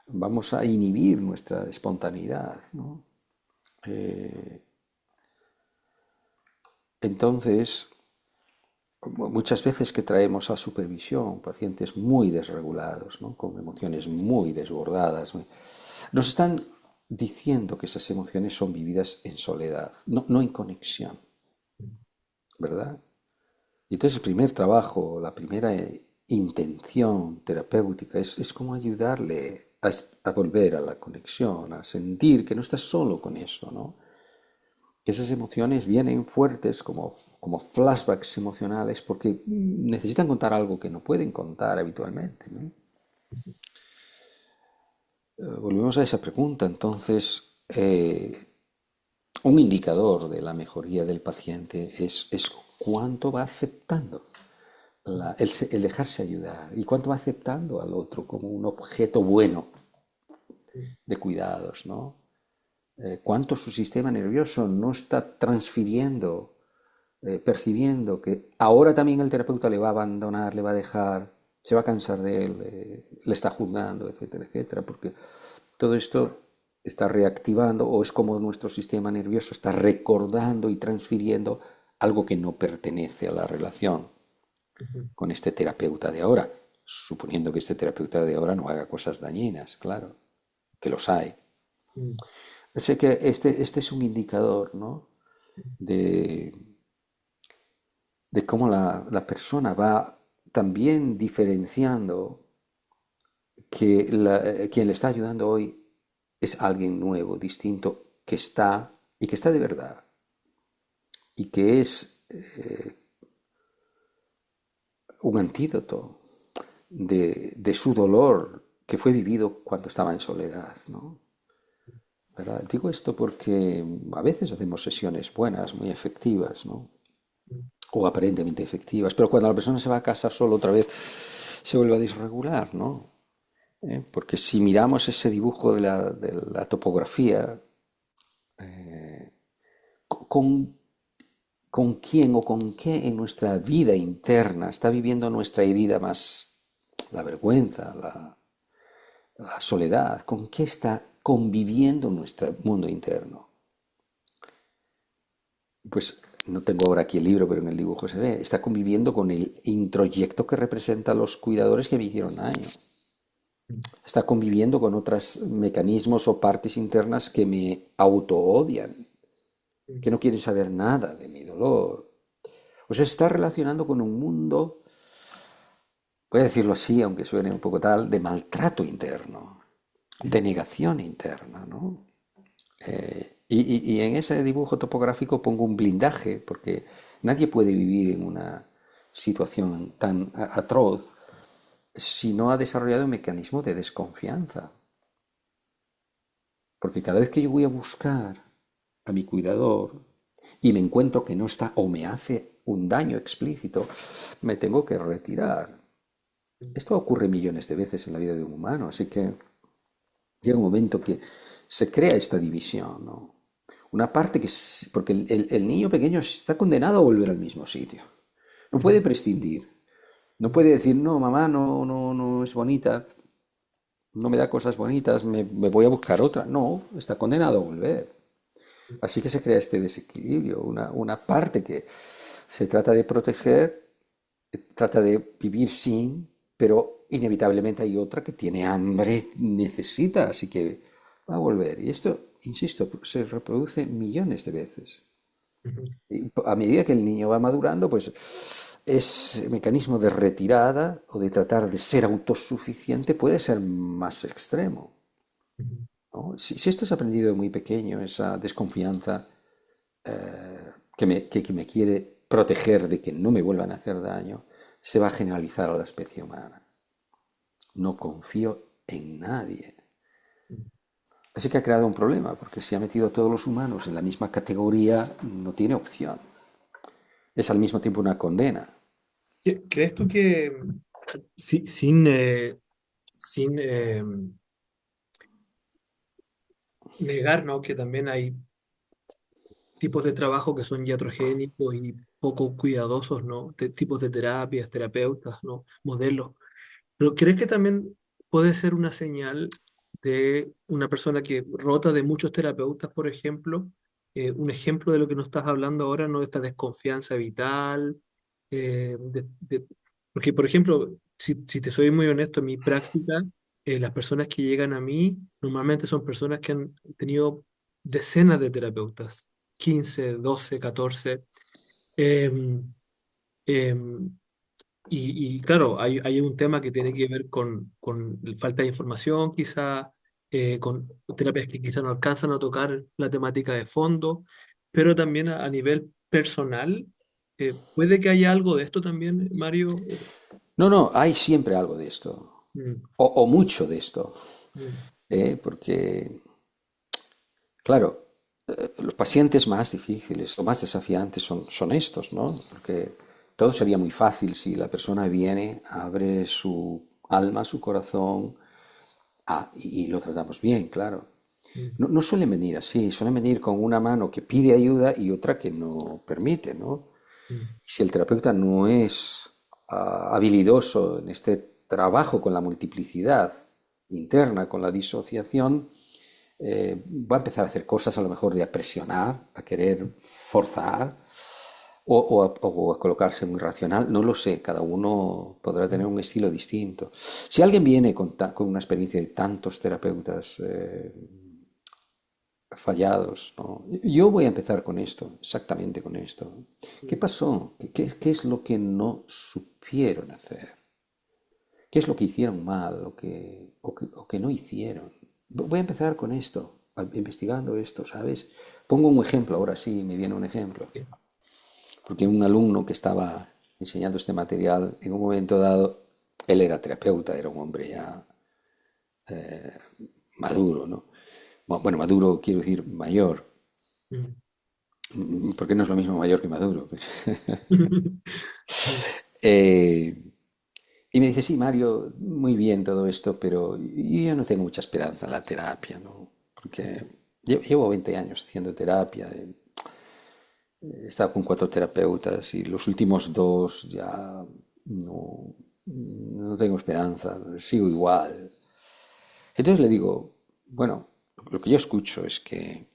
Vamos a inhibir nuestra espontaneidad, ¿no? Eh, entonces, muchas veces que traemos a supervisión pacientes muy desregulados, ¿no? Con emociones muy desbordadas, ¿no? Nos están diciendo que esas emociones son vividas en soledad, no en conexión, ¿verdad? Y entonces el primer trabajo, la primera intención terapéutica es como ayudarle a volver a la conexión, a sentir que no estás solo con eso, ¿no? Que esas emociones vienen fuertes como flashbacks emocionales porque necesitan contar algo que no pueden contar habitualmente, ¿no? Volvemos a esa pregunta. Entonces, un indicador de la mejoría del paciente es cuánto va aceptando el dejarse ayudar y cuánto va aceptando al otro como un objeto bueno de cuidados, ¿no? Cuánto su sistema nervioso no está transfiriendo, percibiendo que ahora también el terapeuta le va a abandonar, le va a dejar, se va a cansar de él, le está juzgando, etcétera, etcétera, porque todo esto está reactivando o es como nuestro sistema nervioso está recordando y transfiriendo algo que no pertenece a la relación
Ujú,
con este terapeuta de ahora, suponiendo que este terapeuta de ahora no haga cosas dañinas, claro, que los hay.
ujú,
Sé que este es un indicador, ¿no? de, de cómo la persona va también diferenciando que quien le está ayudando hoy es alguien nuevo, distinto, que está y que está de verdad y que es un antídoto de su dolor que fue vivido cuando estaba en soledad, ¿no? ¿Verdad? Digo esto porque a veces hacemos sesiones buenas, muy efectivas, ¿no? O aparentemente efectivas, pero cuando la persona se va a casa solo otra vez se vuelve a desregular, ¿no? Porque si miramos ese dibujo de la topografía, con, con quién o con qué en nuestra vida interna está viviendo nuestra herida más, la vergüenza, la soledad, con qué está conviviendo nuestro mundo interno. Pues no tengo ahora aquí el libro, pero en el dibujo se ve, está conviviendo con el introyecto que representa a los cuidadores que me hicieron daño. Está conviviendo con otros mecanismos o partes internas que me auto-odian,
ujú,
que no quieren saber nada de mi dolor. O sea, está relacionando con un mundo, voy a decirlo así, aunque suene un poco tal, de maltrato interno, de negación interna, ¿no? Y en ese dibujo topográfico pongo un blindaje, porque nadie puede vivir en una situación tan atroz si no ha desarrollado un mecanismo de desconfianza. Porque cada vez que yo voy a buscar a mi cuidador y me encuentro que no está o me hace un daño explícito, me tengo que retirar. Esto ocurre millones de veces en la vida de un humano, así que llega un momento que se crea esta división, ¿no? Una parte porque el niño pequeño está condenado a volver al mismo sitio. No puede
Ujú,
prescindir. No puede decir, no, mamá, no es bonita, no me da cosas bonitas, me voy a buscar otra. No, está condenado a volver. Así que se crea este desequilibrio, una parte que se trata de proteger, trata de vivir sin, pero inevitablemente hay otra que tiene hambre, necesita, así que va a volver. Y esto, insisto, se reproduce millones de veces.
ujú,
Y a medida que el niño va madurando, pues ese mecanismo de retirada o de tratar de ser autosuficiente puede ser más extremo,
ujú,
¿no? Si esto es aprendido de muy pequeño, esa desconfianza que me quiere proteger de que no me vuelvan a hacer daño, se va a generalizar a la especie humana. No confío en nadie.
ujú.
Así que ha creado un problema, porque si ha metido a todos los humanos en la misma categoría, no tiene opción. Es al mismo tiempo una condena.
¿Crees tú que sin, sin negar, ¿no? Que también hay tipos de trabajo que son iatrogénicos y poco cuidadosos, ¿no? Tipos de terapias, terapeutas, ¿no? Modelos. Pero ¿crees que también puede ser una señal de una persona que rota de muchos terapeutas, por ejemplo? Un ejemplo de lo que nos estás hablando ahora, ¿no? Esta desconfianza vital. Porque, por ejemplo, si te soy muy honesto, en mi práctica, las personas que llegan a mí normalmente son personas que han tenido decenas de terapeutas, 15, 12, 14. em, em, claro, hay un tema que tiene que ver con falta de información, quizá, con terapias que quizá no alcanzan a tocar la temática de fondo, pero también a nivel personal, puede que haya algo de esto también, Mario.
No, no, hay siempre algo de esto,
Mm,
o mucho de esto,
mm,
porque, claro, los pacientes más difíciles o más desafiantes son estos, ¿no? Porque todo sería muy fácil si la persona viene, abre su alma, su corazón, y lo tratamos bien, claro.
mm,
No, no suelen venir así, suelen venir con una mano que pide ayuda y otra que no permite, ¿no?
mm,
Si el terapeuta no es habilidoso en este trabajo con la multiplicidad interna, con la disociación, va a empezar a hacer cosas a lo mejor de a presionar, a querer forzar o a colocarse muy racional. No lo sé, cada uno podrá tener
mm,
un estilo distinto. Si alguien viene con una experiencia de tantos terapeutas fallados, ¿no? Yo voy a empezar con esto, exactamente con esto. ¿Qué
mm,
pasó? ¿Qué es lo que no supieron hacer? ¿Qué es lo que hicieron mal o que no hicieron? Voy a empezar con esto, investigando esto, ¿sabes? Pongo un ejemplo, ahora sí me viene un ejemplo.
sí,
Porque un alumno que estaba enseñando este material, en un momento dado, él era terapeuta, era un hombre ya maduro, ¿no? Bueno, maduro quiero decir mayor,
mm.
porque no es lo mismo mayor que maduro.
Mm,
Eh, y me dice, sí, Mario, muy bien todo esto, pero yo no tengo mucha esperanza en la terapia, ¿no? Porque llevo 20 años haciendo terapia, he estado con 4 terapeutas y los últimos dos ya no tengo esperanza, sigo igual. Entonces le digo, bueno, lo que yo escucho es que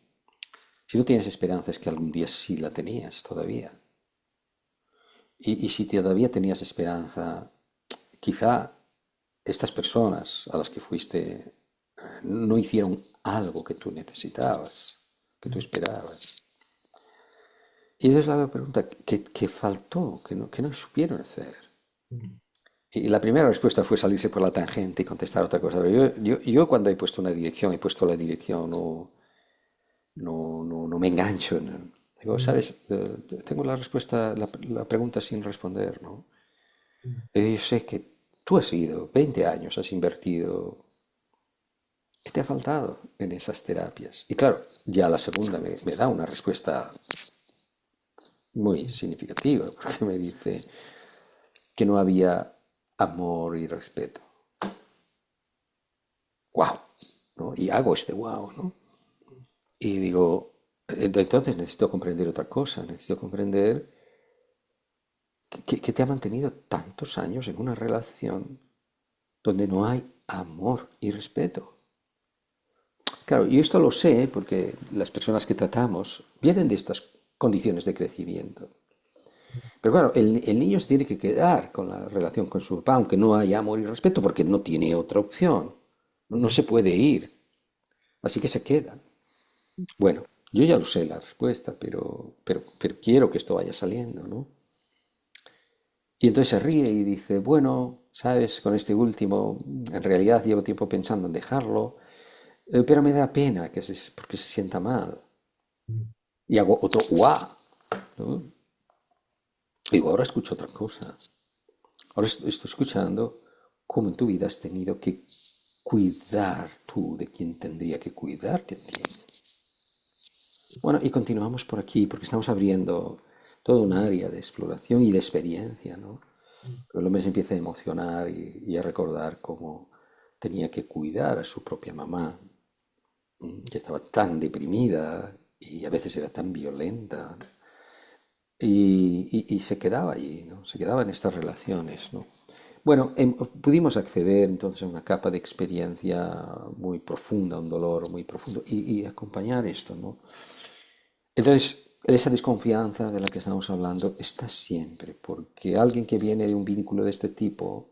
si no tienes esperanza es que algún día sí la tenías todavía. Y si todavía tenías esperanza, quizá estas personas a las que fuiste no hicieron algo que tú necesitabas, que tú
mm,
esperabas. Y entonces la pregunta, ¿qué faltó? Que no supieron hacer?
mm,
Y la primera respuesta fue salirse por la tangente y contestar otra cosa. Pero yo cuando he puesto una dirección, he puesto la dirección, no me engancho. ¿No? Digo,
mm,
¿sabes? Tengo la respuesta, la pregunta sin responder, ¿no?
mm,
Y yo sé que tú has ido, 20 años has invertido. ¿Qué te ha faltado en esas terapias? Y claro, ya la segunda me da una respuesta muy
mm,
significativa, porque me dice que no había amor y respeto. ¡Wow! ¿no? Y hago este wow, ¿no? Y digo, entonces necesito comprender otra cosa, necesito comprender que te ha mantenido tantos años en una relación donde no hay amor y respeto. Claro, y esto lo sé porque las personas que tratamos vienen de estas condiciones de crecimiento. Pero claro, el niño se tiene que quedar con la relación con su papá, aunque no haya amor y respeto, porque no tiene otra opción. No se puede ir. Así que se queda. Bueno, yo ya lo sé la respuesta, pero quiero que esto vaya saliendo, ¿no? Y entonces se ríe y dice, bueno, sabes, con este último, en realidad llevo tiempo pensando en dejarlo, pero me da pena porque se sienta mal. Y hago otro guau, ¿no? Digo, ahora escucho otra cosa. Ahora estoy escuchando cómo en tu vida has tenido que cuidar tú de quien tendría que cuidarte a ti. Bueno, y continuamos por aquí porque estamos abriendo toda un área de exploración y de experiencia, ¿no? Pero el hombre se empieza a emocionar y a recordar cómo tenía que cuidar a su propia mamá, que estaba tan deprimida y a veces era tan violenta. Y se quedaba allí, ¿no? Se quedaba en estas relaciones, ¿no? Bueno, pudimos acceder entonces a una capa de experiencia muy profunda, un dolor muy profundo, y acompañar esto, ¿no? Entonces, esa desconfianza de la que estamos hablando está siempre, porque alguien que viene de un vínculo de este tipo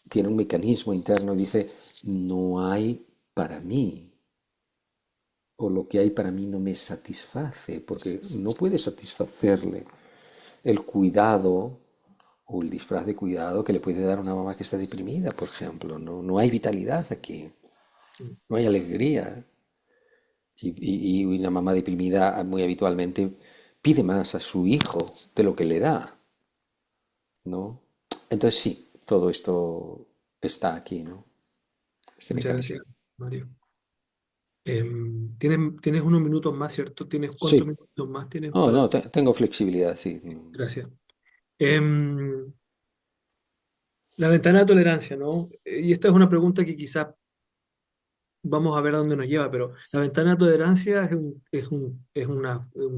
tiene un mecanismo interno y dice, no hay para mí, o lo que hay para mí no me satisface, porque no puede satisfacerle el cuidado o el disfraz de cuidado que le puede dar una mamá que está deprimida, por ejemplo. No, no hay vitalidad aquí, no hay alegría. Y una mamá deprimida muy habitualmente pide más a su hijo de lo que le da, ¿no? Entonces sí, todo esto está aquí, ¿no? Este
Muchas
mecanismo.
gracias, Mario. Tienes unos minutos más, ¿cierto? ¿Tienes cuántos
Sí.
minutos más tienes
No,
para...?
no, tengo flexibilidad, sí.
Gracias. Em, la ventana de tolerancia, ¿no? Y esta es una pregunta que quizás vamos a ver a dónde nos lleva, pero la ventana de tolerancia es un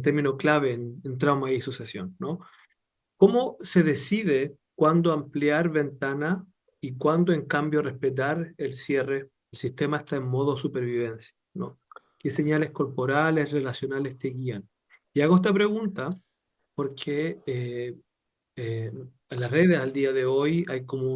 término clave en trauma y disociación, ¿no? ¿Cómo se decide cuándo ampliar ventana y cuándo, en cambio, respetar el cierre? El sistema está en modo supervivencia, ¿no? ¿Qué señales corporales, relacionales te guían? Y hago esta pregunta porque eh, en las redes al día de hoy hay como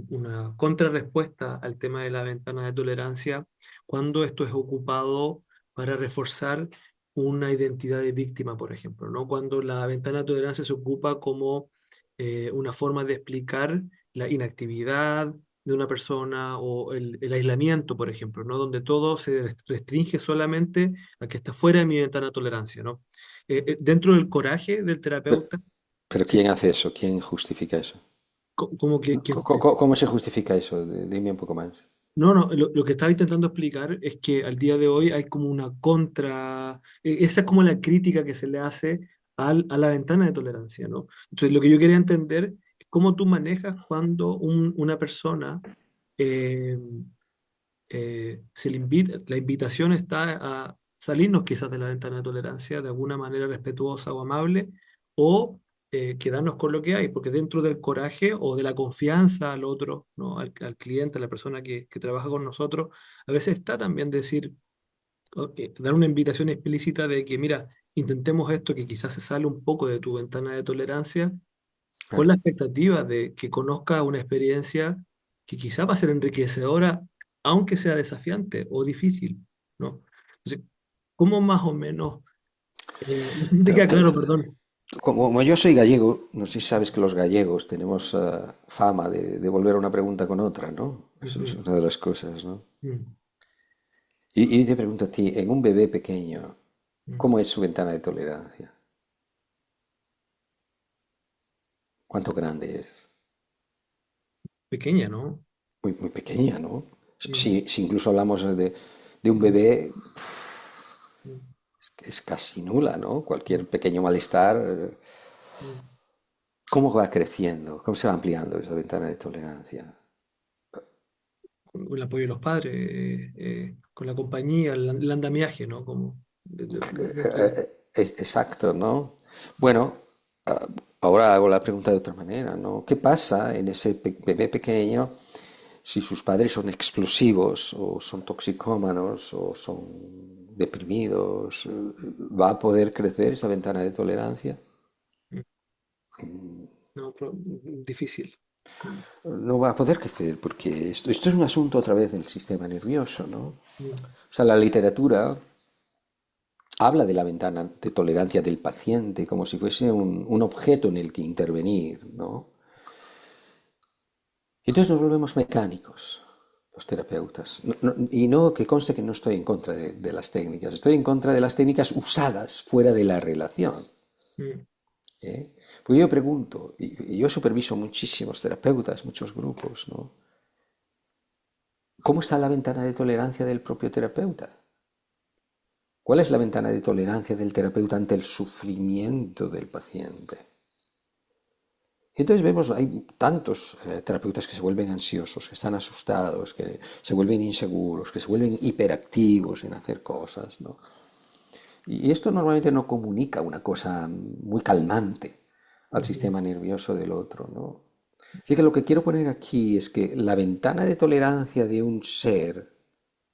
una contrarrespuesta al tema de la ventana de tolerancia cuando esto es ocupado para reforzar una identidad de víctima, por ejemplo, ¿no? Cuando la ventana de tolerancia se ocupa como una forma de explicar la inactividad de una persona o el aislamiento, por ejemplo, ¿no? Donde todo se restringe solamente a que está fuera de mi ventana de tolerancia, ¿no? Dentro del coraje del
Pero,
terapeuta,
pero
sí,
¿quién hace eso? ¿Quién justifica eso?
como que
¿Cómo se justifica eso? Dime un poco más.
no, no, lo que estaba intentando explicar es que al día de hoy hay como una contra, esa es como la crítica que se le hace a la ventana de tolerancia, ¿no? Entonces, lo que yo quería entender es cómo tú manejas cuando una persona eh, se le invita, la invitación está a salirnos quizás de la ventana de tolerancia de alguna manera respetuosa o amable, o quedarnos con lo que hay, porque dentro del coraje o de la confianza al otro, ¿no? Al cliente, a la persona que trabaja con nosotros, a veces está también decir, dar una invitación explícita de que, mira, intentemos esto que quizás se sale un poco de tu ventana de tolerancia con
Claro.
la expectativa de que conozca una experiencia que quizá va a ser enriquecedora, aunque sea desafiante o difícil, ¿no? Entonces, ¿cómo más o menos, no sé si te
Te-
queda claro,
te-
perdón.
Como yo soy gallego, no sé si sabes que los gallegos tenemos fama de volver una pregunta con otra, ¿no? Eso es
Ujú,
una de las cosas, ¿no?
ujú,
Y te pregunto a ti, en un bebé pequeño,
ujú.
¿cómo es su ventana de tolerancia? ¿Cuánto grande es?
Pequeña, ¿no?
Muy, muy pequeña, ¿no?
Mm,
Si incluso hablamos de un
mm,
bebé,
mm,
es casi nula, ¿no? Cualquier pequeño malestar,
mm.
¿cómo va creciendo? ¿Cómo se va ampliando esa ventana de tolerancia?
con el apoyo de los padres, con la compañía, el andamiaje, ¿no? Como dentro de...
Exacto, ¿no? Bueno, ah, ahora hago la pregunta de otra manera, ¿no? ¿Qué pasa en ese bebé pequeño si sus padres son explosivos o son toxicómanos o son deprimidos? ¿Va a poder crecer esa ventana de tolerancia?
No, difícil. Mm,
No va a poder crecer porque esto es un asunto otra vez del sistema nervioso, ¿no?
mm,
O sea, la literatura habla de la ventana de tolerancia del paciente como si fuese un objeto en el que intervenir, ¿no? Entonces nos volvemos mecánicos, los terapeutas. Y no que conste que no estoy en contra de las técnicas, estoy en contra de las técnicas usadas fuera de la relación.
mm,
¿Eh? Pues yo pregunto, y yo superviso muchísimos terapeutas, muchos grupos, ¿no? ¿Cómo está la ventana de tolerancia del propio terapeuta? ¿Cuál es la ventana de tolerancia del terapeuta ante el sufrimiento del paciente? Entonces vemos, hay tantos terapeutas que se vuelven ansiosos, que están asustados, que se vuelven inseguros, que se vuelven hiperactivos en hacer cosas, ¿no? Y esto normalmente no comunica una cosa muy calmante al
ujú,
sistema nervioso del otro, ¿no? Así que lo que quiero poner aquí es que la ventana de tolerancia de un ser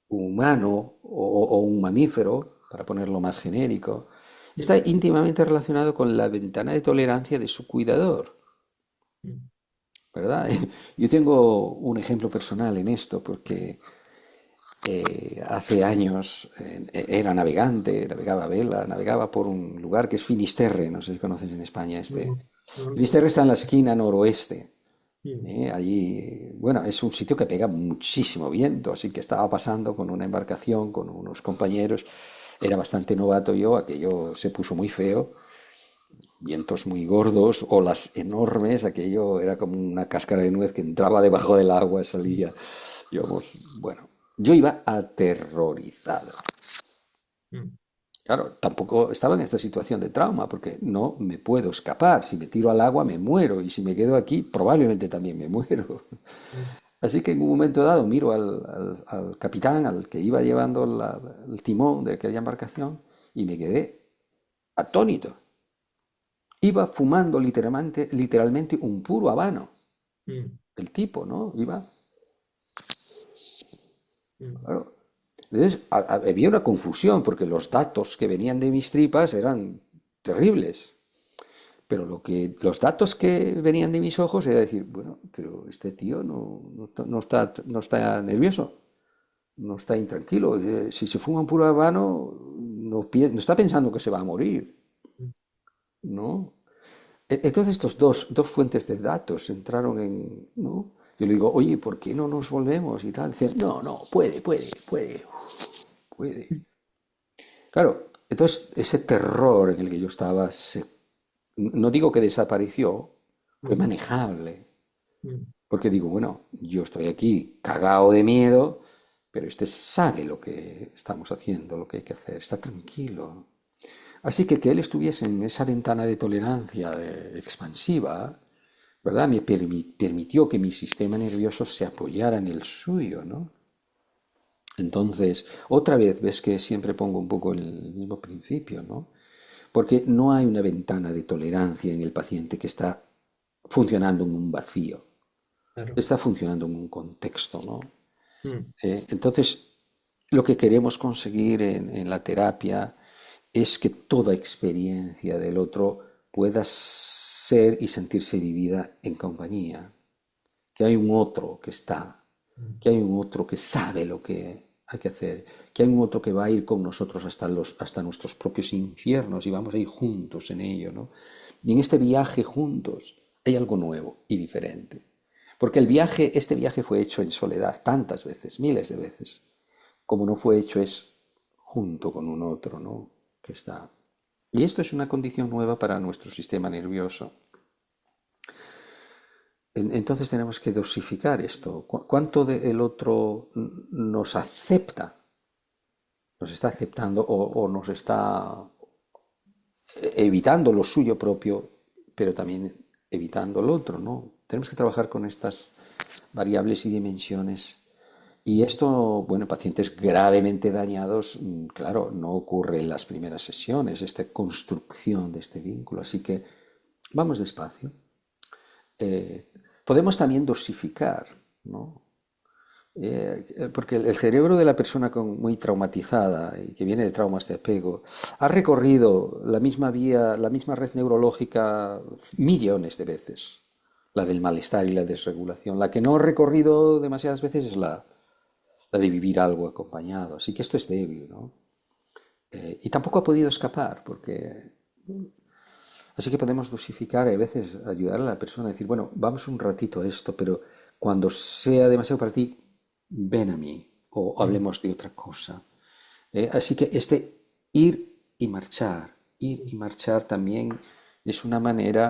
humano o un mamífero, para ponerlo más genérico, está
mm,
íntimamente relacionado con la ventana de tolerancia de su cuidador.
mm,
¿Verdad? Yo tengo un ejemplo personal en esto porque hace años era navegante, navegaba a vela, navegaba por un lugar que es Finisterre, no sé si conoces en España este.
no, no, no
Finisterre
conozco.
está en la esquina noroeste.
Mm,
Allí, bueno, es un sitio que pega muchísimo viento, así que estaba pasando con una embarcación, con unos compañeros. Era bastante novato yo, aquello se puso muy feo, vientos muy gordos, olas enormes, aquello era como una cáscara de nuez que entraba debajo del agua,
mm,
salía. Íbamos, bueno, yo iba aterrorizado.
mm,
Claro, tampoco estaba en esta situación de trauma porque no me puedo escapar. Si me tiro al agua me muero y si me quedo aquí probablemente también me muero.
mm,
Así que en un momento dado miro al capitán, al que iba llevando el timón de aquella embarcación y me quedé atónito. Iba fumando literalmente un puro habano.
mm,
El tipo, ¿no? Iba,
mm,
claro. Entonces había una confusión porque los datos que venían de mis tripas eran terribles. Pero los datos que venían de mis ojos era decir, bueno, pero este tío no está nervioso, no está intranquilo. Si se fuma un puro habano, no está pensando que se va a morir,
mm,
¿no? Entonces estos dos fuentes de datos entraron en, ¿no? Yo le digo, oye, ¿por qué no nos volvemos y tal? Dice, no, no, puede.
mm,
Claro, entonces ese terror en el que yo estaba, no digo que desapareció, fue
mm,
manejable.
mm,
Porque digo, bueno, yo estoy aquí cagado de miedo, pero este sabe lo que estamos haciendo, lo que hay que hacer, está tranquilo. Así que él estuviese en esa ventana de tolerancia expansiva, ¿verdad? Me permitió que mi sistema nervioso se apoyara en el suyo, ¿no? Entonces, otra vez ves que siempre pongo un poco el mismo principio, ¿no? Porque no hay una ventana de tolerancia en el paciente que está funcionando en un vacío,
claro.
está funcionando en un contexto, ¿no?
Mm,
Entonces, lo que queremos conseguir en la terapia es que toda experiencia del otro pueda ser y sentirse vivida en compañía, que hay un otro que está,
mm,
que hay un otro que sabe lo que hay que hacer, que hay un otro que va a ir con nosotros hasta nuestros propios infiernos y vamos a ir juntos en ello, ¿no? Y en este viaje juntos hay algo nuevo y diferente. Porque este viaje fue hecho en soledad tantas veces, miles de veces, como no fue hecho es junto con un otro, ¿no? Que está. Y esto es una condición nueva para nuestro sistema nervioso. Entonces tenemos que dosificar esto. ¿Cuánto el otro nos acepta? ¿Nos está aceptando o nos está evitando lo suyo propio, pero también evitando lo otro, ¿no? Tenemos que trabajar con estas variables y dimensiones Y esto, bueno, en pacientes gravemente dañados, claro, no ocurre en las primeras sesiones, esta construcción de este vínculo. Así que vamos despacio. Eh, Podemos también dosificar, ¿no? Porque el cerebro de la persona muy traumatizada y que viene de traumas de apego ha recorrido la misma vía, la misma red neurológica millones de veces, la del malestar y la desregulación. La que no ha recorrido demasiadas veces es la de vivir algo acompañado. Así que esto es débil, ¿no? Y tampoco ha podido escapar, porque así que podemos dosificar y a veces ayudar a la persona a decir, bueno, vamos un ratito a esto, pero cuando sea demasiado para ti, ven a mí o
Mm.
hablemos de otra cosa. Así que ir y marchar también es una manera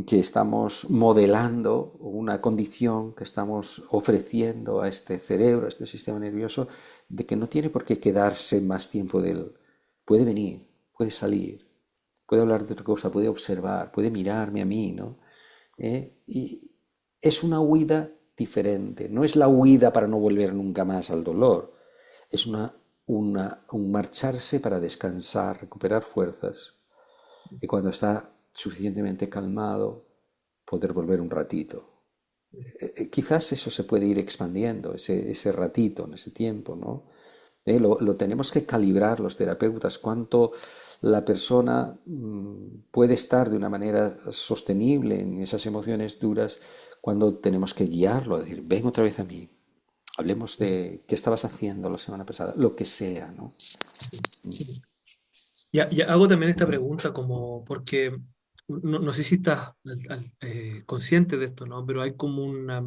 que estamos modelando una condición que estamos ofreciendo a este cerebro, a este sistema nervioso, de que no tiene por qué quedarse más tiempo de él. Puede venir, puede salir, puede hablar de otra cosa, puede observar, puede mirarme a mí, ¿no? Y es una huida diferente, no es la huida para no volver nunca más al dolor, es un marcharse para descansar, recuperar fuerzas y cuando está suficientemente calmado, poder volver un ratito. Quizás eso se puede ir expandiendo, ese ratito, en ese tiempo, ¿no? Lo tenemos que calibrar los terapeutas, cuánto la persona puede estar de una manera sostenible en esas emociones duras, cuando tenemos que guiarlo, a decir, ven otra vez a mí, hablemos de qué estabas haciendo la semana pasada, lo que sea, ¿no?
Sí. Ya hago también esta pregunta como porque no sé si estás consciente de esto, ¿no? Pero hay como una,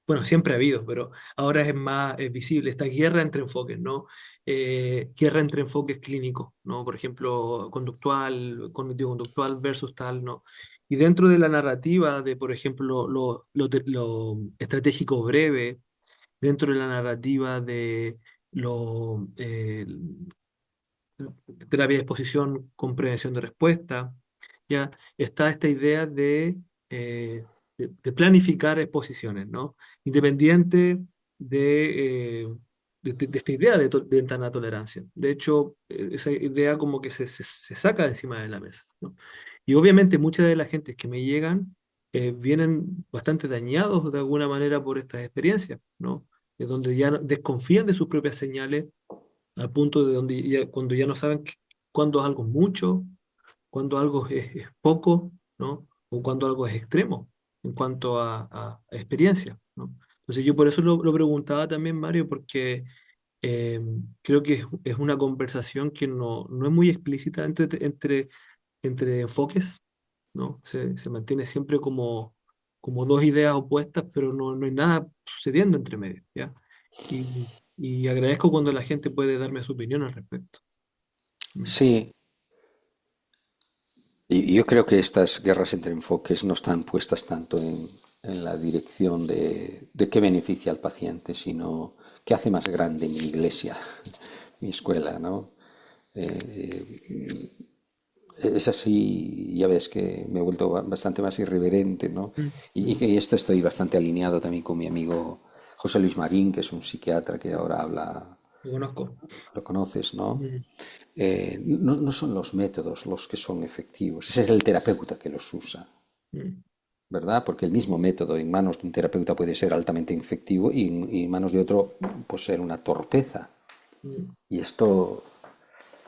bueno, siempre ha habido, pero ahora es más visible esta guerra entre enfoques, ¿no? Guerra entre enfoques clínicos, ¿no? Por ejemplo, conductual, cognitivo-conductual versus tal, ¿no? Y dentro de la narrativa de, por ejemplo, lo estratégico breve, dentro de la narrativa de lo, terapia de exposición con prevención de respuesta, ya está esta idea de planificar exposiciones, ¿no? Independiente de esta idea de ventana de tolerancia. De hecho, esa idea como que se saca de encima de la mesa, ¿no? Y obviamente muchas de las gentes que me llegan vienen bastante dañados de alguna manera por estas experiencias, ¿no? Es donde ya desconfían de sus propias señales al punto de donde cuando ya no saben cuándo es algo mucho, cuándo algo es poco, ¿no? O cuándo algo es extremo en cuanto a experiencia, ¿no? Entonces yo por eso lo preguntaba también, Mario, porque eh, creo que es una conversación que no es muy explícita entre enfoques, ¿no? Se mantiene siempre como dos ideas opuestas, pero no hay nada sucediendo entre medio, ¿ya? Y, y agradezco cuando la gente puede darme su opinión al respecto. Mm,
Sí, y yo creo que estas guerras entre enfoques no están puestas tanto en la dirección de qué beneficia al paciente, sino qué hace más grande mi iglesia, mi escuela, ¿no? Es así, ya ves que me he vuelto bastante más irreverente, ¿no?
mm,
Y
mm.
que esto estoy bastante alineado también con mi amigo José Luis Marín, que es un psiquiatra que ahora habla,
Lo conozco.
lo conoces, ¿no?
Mm,
No son los métodos los que son efectivos, es el terapeuta que los usa,
mm,
¿verdad? Porque el mismo método en manos de un terapeuta puede ser altamente efectivo y en manos de otro puede ser una torpeza.
mm,
Y esto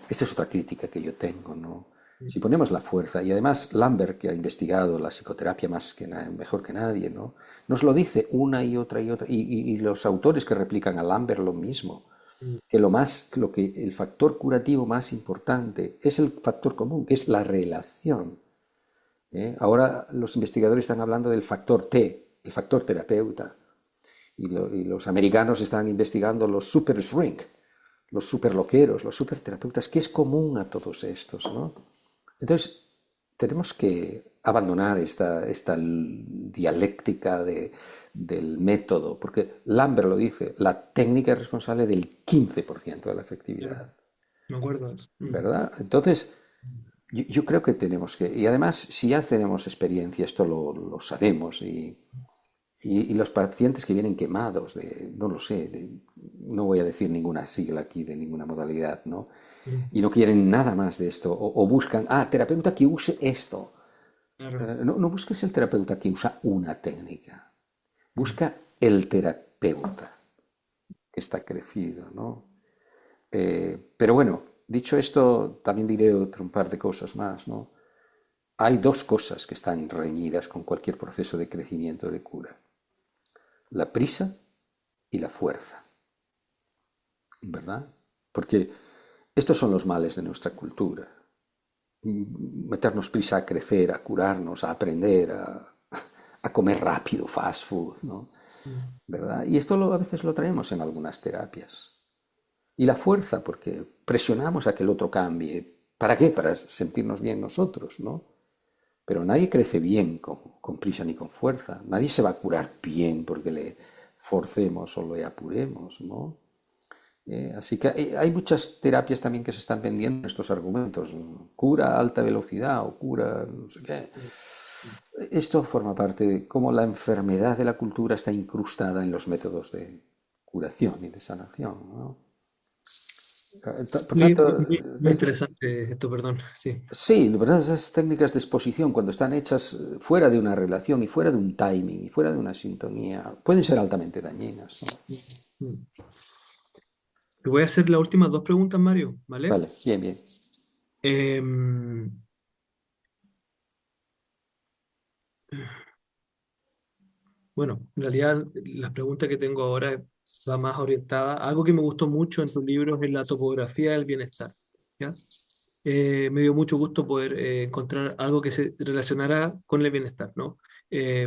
es otra crítica que yo tengo, ¿no?
mm,
Si ponemos la fuerza, y además Lambert, que ha investigado la psicoterapia mejor que nadie, ¿no? Nos lo dice una y otra, y los autores que replican a Lambert lo mismo,
mm,
que el factor curativo más importante es el factor común, que es la relación. ¿Eh? Ahora los investigadores están hablando del factor T, el factor terapeuta, y los americanos están investigando los super shrink, los superloqueros, los superterapeutas, que es común a todos estos, ¿no? Entonces, tenemos que abandonar esta dialéctica del método, porque Lambert lo dice, la técnica es responsable del 15% de la
claro,
efectividad,
me acuerdo de eso. Mm,
¿verdad? Entonces, yo creo que tenemos que, y además, si ya tenemos experiencia, esto lo sabemos, Y los pacientes que vienen quemados no lo sé, no voy a decir ninguna sigla aquí de ninguna modalidad, ¿no?
Mm,
Y no quieren nada más de esto, o buscan, terapeuta que use esto.
claro.
No busques el terapeuta que usa una técnica,
Mm,
busca el terapeuta que está crecido, ¿no? Pero bueno, dicho esto, también diré un par de cosas más, ¿no? Hay dos cosas que están reñidas con cualquier proceso de crecimiento de cura: la prisa y la fuerza, ¿verdad? Porque estos son los males de nuestra cultura. Meternos prisa a crecer, a curarnos, a aprender, a comer rápido, fast food, ¿no?
mm,
¿Verdad? Y esto a veces lo traemos en algunas terapias. Y la fuerza, porque presionamos a que el otro cambie. ¿Para qué? Para sentirnos bien nosotros, ¿no? Pero nadie crece bien con prisa ni con fuerza. Nadie se va a curar bien porque le forcemos o le apuremos, ¿no? Así que hay muchas terapias también que se están vendiendo estos argumentos. Cura a alta velocidad o cura no sé qué.
mm, mm.
Esto forma parte de cómo la enfermedad de la cultura está incrustada en los métodos de curación y de sanación, ¿no? Por
Muy,
tanto,
muy interesante esto, perdón. Sí.
sí, de verdad, esas técnicas de exposición, cuando están hechas fuera de una relación y fuera de un timing y fuera de una sintonía, pueden ser altamente dañinas, ¿no?
Mm, mm. Te voy a hacer las últimas dos preguntas, Mario, ¿vale?
Vale, bien, bien.
Em, bueno, en realidad la pregunta que tengo ahora va más orientada. Algo que me gustó mucho en tus libros es la topografía del bienestar. ¿Ya? Me dio mucho gusto poder encontrar algo que se relacionara con el bienestar, ¿no?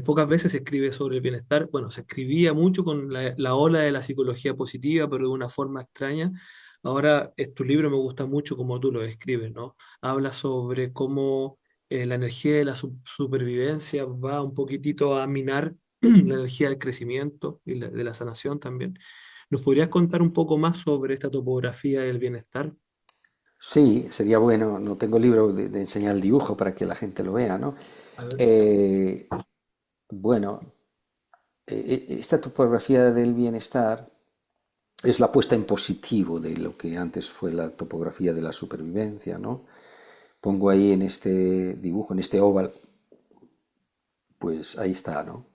Pocas veces se escribe sobre el bienestar. Bueno, se escribía mucho con la ola de la psicología positiva, pero de una forma extraña. Ahora, tu libro me gusta mucho como tú lo escribes, ¿no? Habla sobre cómo la energía de la supervivencia va un poquitito a minar la energía del crecimiento y de la sanación también. ¿Nos podrías contar un poco más sobre esta topografía del bienestar?
Sí, sería bueno, no tengo libro de enseñar el dibujo para que la gente lo vea, ¿no?
A ver.
Eh, bueno, esta topografía del bienestar es la puesta en positivo de lo que antes fue la topografía de la supervivencia, ¿no? Pongo ahí en este dibujo, en este óvalo, pues ahí está, ¿no?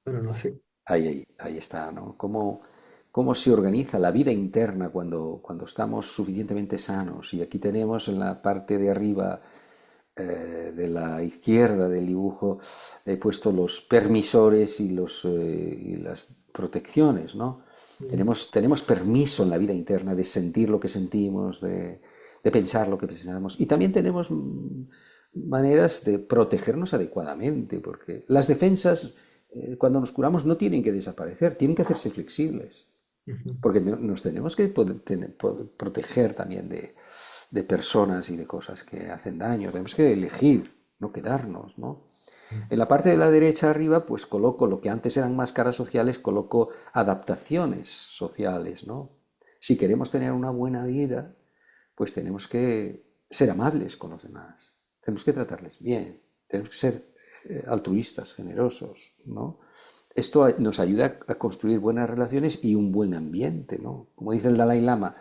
Bueno, no sé.
Ahí está, ¿no? Cómo se organiza la vida interna cuando estamos suficientemente sanos. Y aquí tenemos en la parte de arriba de la izquierda del dibujo, he puesto los permisores y las protecciones, ¿no?
Mm,
Tenemos permiso en la vida interna de sentir lo que sentimos, de pensar lo que pensamos. Y también tenemos maneras de protegernos adecuadamente, porque las defensas, cuando nos curamos, no tienen que desaparecer, tienen que hacerse flexibles,
ujú,
porque nos tenemos que poder proteger también de personas y de cosas que hacen daño. Tenemos que elegir, no quedarnos, ¿no?
mm,
En la parte de la derecha arriba, pues coloco lo que antes eran máscaras sociales, coloco adaptaciones sociales, ¿no? Si queremos tener una buena vida, pues tenemos que ser amables con los demás, tenemos que tratarles bien, tenemos que ser altruistas, generosos, ¿no? Esto nos ayuda a construir buenas relaciones y un buen ambiente, ¿no? Como dice el Dalai Lama,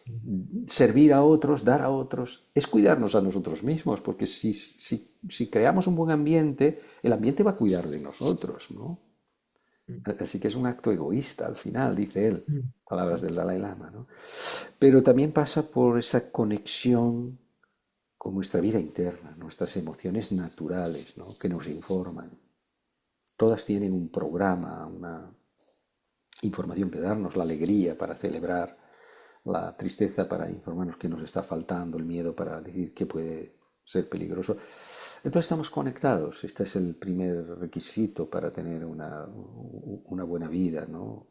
mm,
servir a otros, dar a otros, es cuidarnos a nosotros mismos, porque si creamos un buen ambiente, el ambiente va a cuidar de nosotros, ¿no?
mm,
Así que es un acto egoísta al final, dice él,
mm,
palabras
mm,
del Dalai Lama, ¿no? Pero también pasa por esa conexión con nuestra vida interna, nuestras emociones naturales, ¿no? Que nos informan. Todas tienen un programa, una información que darnos, la alegría para celebrar, la tristeza para informarnos que nos está faltando, el miedo para decir que puede ser peligroso. Entonces estamos conectados. Este es el primer requisito para tener una buena vida, ¿no?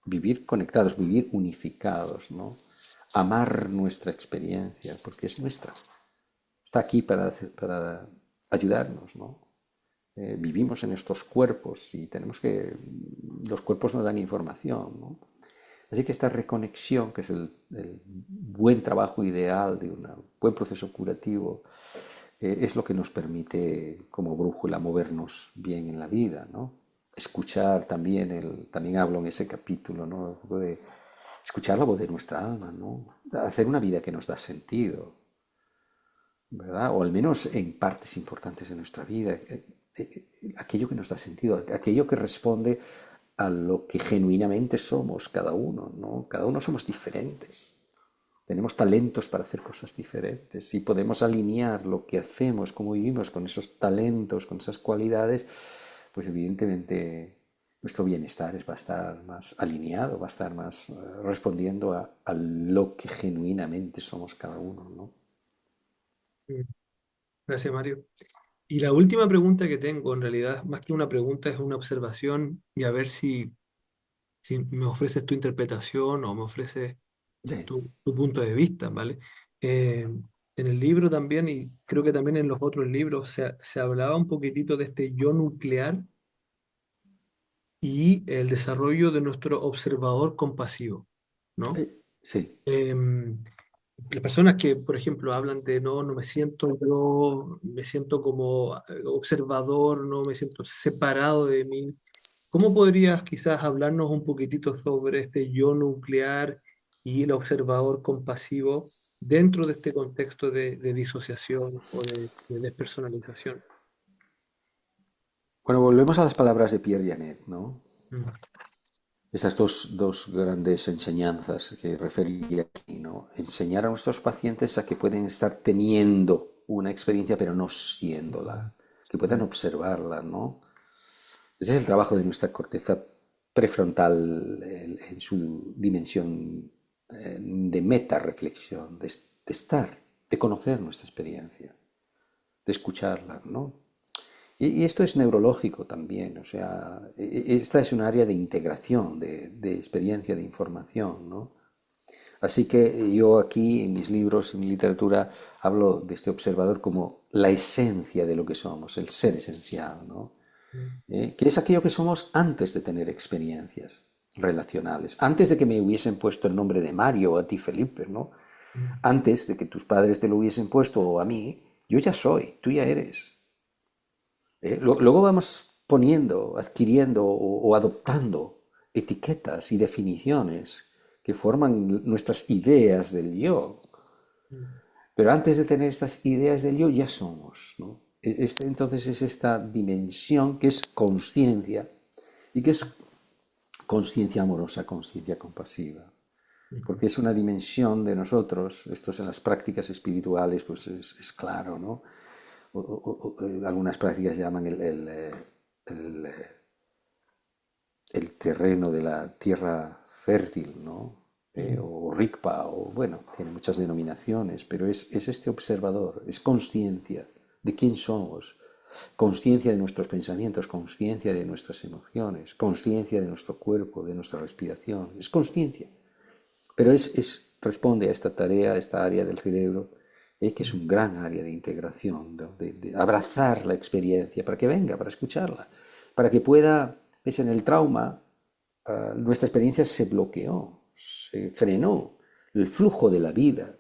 Vivir conectados, vivir unificados, ¿no? Amar nuestra experiencia, porque es nuestra. Está aquí para ayudarnos, ¿no? Vivimos en estos cuerpos y tenemos que... Los cuerpos nos dan información, ¿no? Así que esta reconexión, que es el buen trabajo ideal de un buen proceso curativo, es lo que nos permite como brújula movernos bien en la vida, ¿no? escuchar también, también hablo en ese capítulo, ¿no? Un poco de escuchar la voz de nuestra alma, ¿no? Hacer una vida que nos da sentido, ¿verdad? O al menos en partes importantes de nuestra vida, aquello que nos da sentido, aquello que responde a lo que genuinamente somos cada uno, ¿no? Cada uno somos diferentes. Tenemos talentos para hacer cosas diferentes y podemos alinear lo que hacemos, cómo vivimos con esos talentos, con esas cualidades, pues evidentemente nuestro bienestar va a estar más alineado, va a estar más respondiendo a lo que genuinamente somos cada uno, ¿no?
Mm. Gracias, Mario. Y la última pregunta que tengo, en realidad, más que una pregunta, es una observación y a ver si me ofreces tu interpretación o me ofreces
Sí.
tu punto de vista, ¿vale? Eh, en el libro también, y creo que también en los otros libros, se hablaba un poquitito de este yo nuclear y el desarrollo de nuestro observador compasivo, ¿no?
Sí.
Em, las personas que, por ejemplo, hablan de no, no me siento yo, me siento como observador, no me siento separado de mí. ¿Cómo podrías quizás hablarnos un poquitito sobre este yo nuclear y el observador compasivo dentro de este contexto de disociación o de despersonalización?
Bueno, volvemos a las palabras de Pierre Janet, ¿no?
Mm,
Estas dos grandes enseñanzas que refería aquí, ¿no? Enseñar a nuestros pacientes a que pueden estar teniendo una experiencia pero no siéndola, que puedan
mm,
observarla, ¿no? Ese es el trabajo de nuestra corteza prefrontal en su dimensión de meta-reflexión, de estar, de conocer nuestra experiencia, de escucharla, ¿no? Y esto es neurológico también, o sea, esta es un área de integración, de experiencia, de información, ¿no? Así que yo aquí en mis libros, en mi literatura, hablo de este observador como la esencia de lo que somos, el ser esencial, ¿no?
mm,
Que es aquello que somos antes de tener experiencias relacionales, antes de que me hubiesen puesto el nombre de Mario o a ti Felipe, ¿no?
mm,
Antes de que tus padres te lo hubiesen puesto o a mí, yo ya soy, tú ya eres. Luego vamos poniendo, adquiriendo o adoptando etiquetas y definiciones que forman nuestras ideas del yo.
mm,
Pero antes de tener estas ideas del yo ya somos, ¿no? Entonces es esta dimensión que es conciencia y que es conciencia amorosa, conciencia compasiva.
mm,
Porque es una dimensión de nosotros, esto es en las prácticas espirituales, pues es claro, ¿no? Algunas prácticas llaman el, el terreno de la tierra fértil, ¿no?
mm,
O Rigpa, o bueno, tiene muchas denominaciones, pero es este observador, es conciencia de quién somos, conciencia de nuestros pensamientos, conciencia de nuestras emociones, conciencia de nuestro cuerpo, de nuestra respiración, es conciencia, pero responde a esta tarea, a esta área del cerebro, que es
mm,
un gran área de integración, ¿no? De abrazar la experiencia para que venga, para escucharla, para que pueda, ves, en el trauma, nuestra experiencia se bloqueó, se frenó, el flujo de la vida,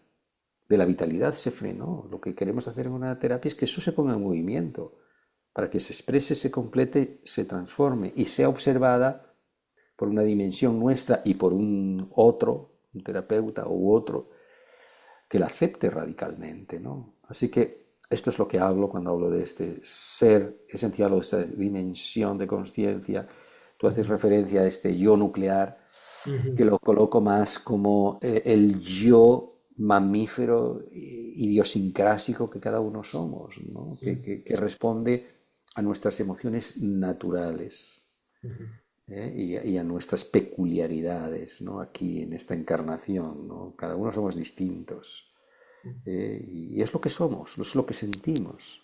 de la vitalidad se frenó. Lo que queremos hacer en una terapia es que eso se ponga en movimiento, para que se exprese, se complete, se transforme y sea observada por una dimensión nuestra y por un otro, un terapeuta u otro, que la acepte radicalmente, ¿no? Así que esto es lo que hablo cuando hablo de este ser esencial o esta dimensión de conciencia. Tú haces
mm,
referencia a este yo nuclear, que
mm,
lo coloco más como el yo mamífero idiosincrásico que cada uno somos, ¿no?
mm,
Que responde a nuestras emociones naturales.
mm,
Y a nuestras peculiaridades, ¿no? Aquí en esta encarnación, ¿no? Cada uno somos distintos,
mm,
y es lo que somos, es lo que sentimos,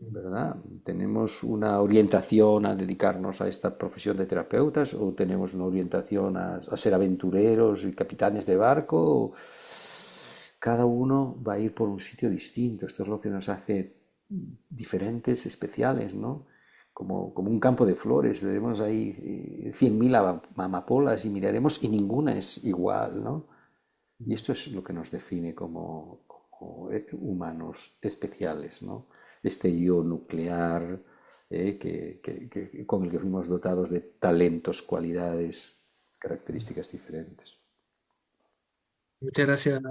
mm.
¿verdad? ¿Tenemos una orientación a dedicarnos a esta profesión de terapeutas o tenemos una orientación a ser aventureros y capitanes de barco? Cada uno va a ir por un sitio distinto. Esto es lo que nos hace diferentes, especiales, ¿no? Como un campo de flores. Tenemos ahí 100.000 amapolas y miraremos y ninguna es igual, ¿no? Y esto es lo que nos define como humanos especiales, ¿no? Este yo nuclear, con el que fuimos dotados de talentos, cualidades, características diferentes.
Muchas gracias,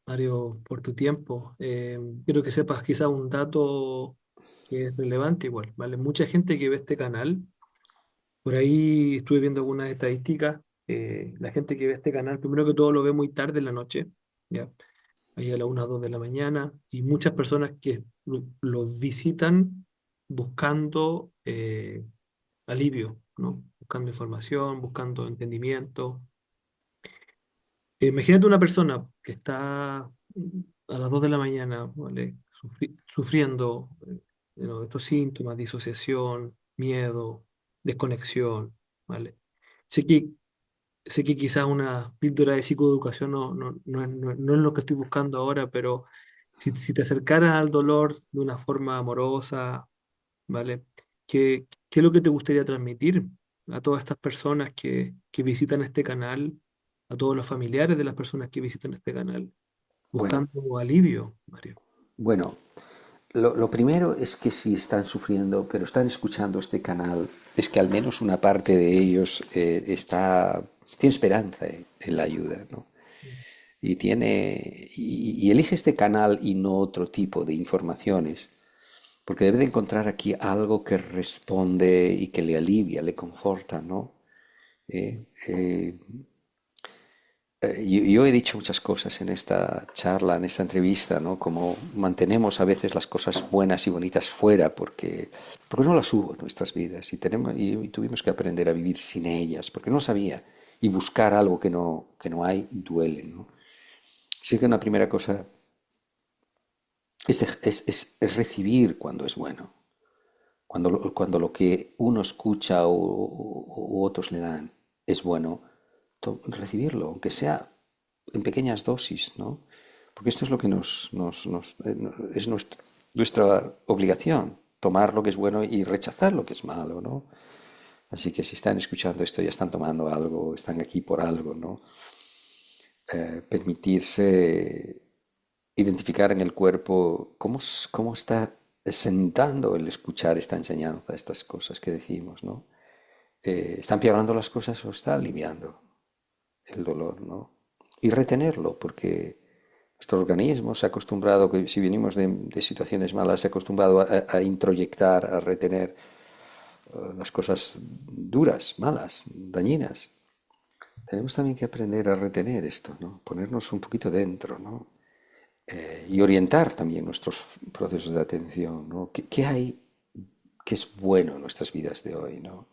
Mario, por tu tiempo. Quiero que sepas quizás un dato que es relevante igual, ¿vale? Mucha gente que ve este canal, por ahí estuve viendo algunas estadísticas, la gente que ve este canal, primero que todo lo ve muy tarde en la noche, ¿ya? Ahí a las 1 o 2 de la mañana, y muchas personas que lo visitan buscando alivio, ¿no? Buscando información, buscando entendimiento. Imagínate una persona que está a las 2 de la mañana, ¿vale? Sufriendo estos síntomas, disociación, miedo, desconexión, ¿vale? Sé que, sé que quizás una píldora de psicoeducación no es lo que estoy buscando ahora, pero si te acercaras al dolor de una forma amorosa, ¿vale? ¿Qué es lo que te gustaría transmitir a todas estas personas que visitan este canal, a todos los familiares de las personas que visitan este canal,
Bueno,
buscando alivio, Mario?
bueno, lo primero es que si están sufriendo, pero están escuchando este canal, es que al menos una parte de ellos tiene esperanza en la ayuda, ¿no? Y elige este canal y no otro tipo de informaciones, porque debe de encontrar aquí algo que responde y que le alivia, le conforta, ¿no? Eh, yo he dicho muchas cosas en esta charla, en esta entrevista, ¿no? Como mantenemos a veces las cosas buenas y bonitas fuera porque no las hubo en nuestras vidas y tuvimos que aprender a vivir sin ellas, porque no sabía. Y buscar algo que no hay duele, ¿no? Así que una primera cosa es recibir cuando es bueno, cuando lo que uno escucha o otros le dan es bueno, recibirlo, aunque sea en pequeñas dosis, ¿no? Porque esto es lo que es nuestra obligación, tomar lo que es bueno y rechazar lo que es malo, ¿no? Así que si están escuchando esto, ya están tomando algo, están aquí por algo, ¿no? Permitirse identificar en el cuerpo cómo está sentando el escuchar esta enseñanza, estas cosas que decimos, ¿no? ¿Está empeorando las cosas o está aliviando el dolor, ¿no? Y retenerlo, porque nuestro organismo se ha acostumbrado, que si venimos de situaciones malas, se ha acostumbrado a introyectar, a retener las cosas duras, malas, dañinas. Tenemos también que aprender a retener esto, ¿no? Ponernos un poquito dentro, ¿no? Y orientar también nuestros procesos de atención, ¿no? ¿Qué hay que es bueno en nuestras vidas de hoy, ¿no?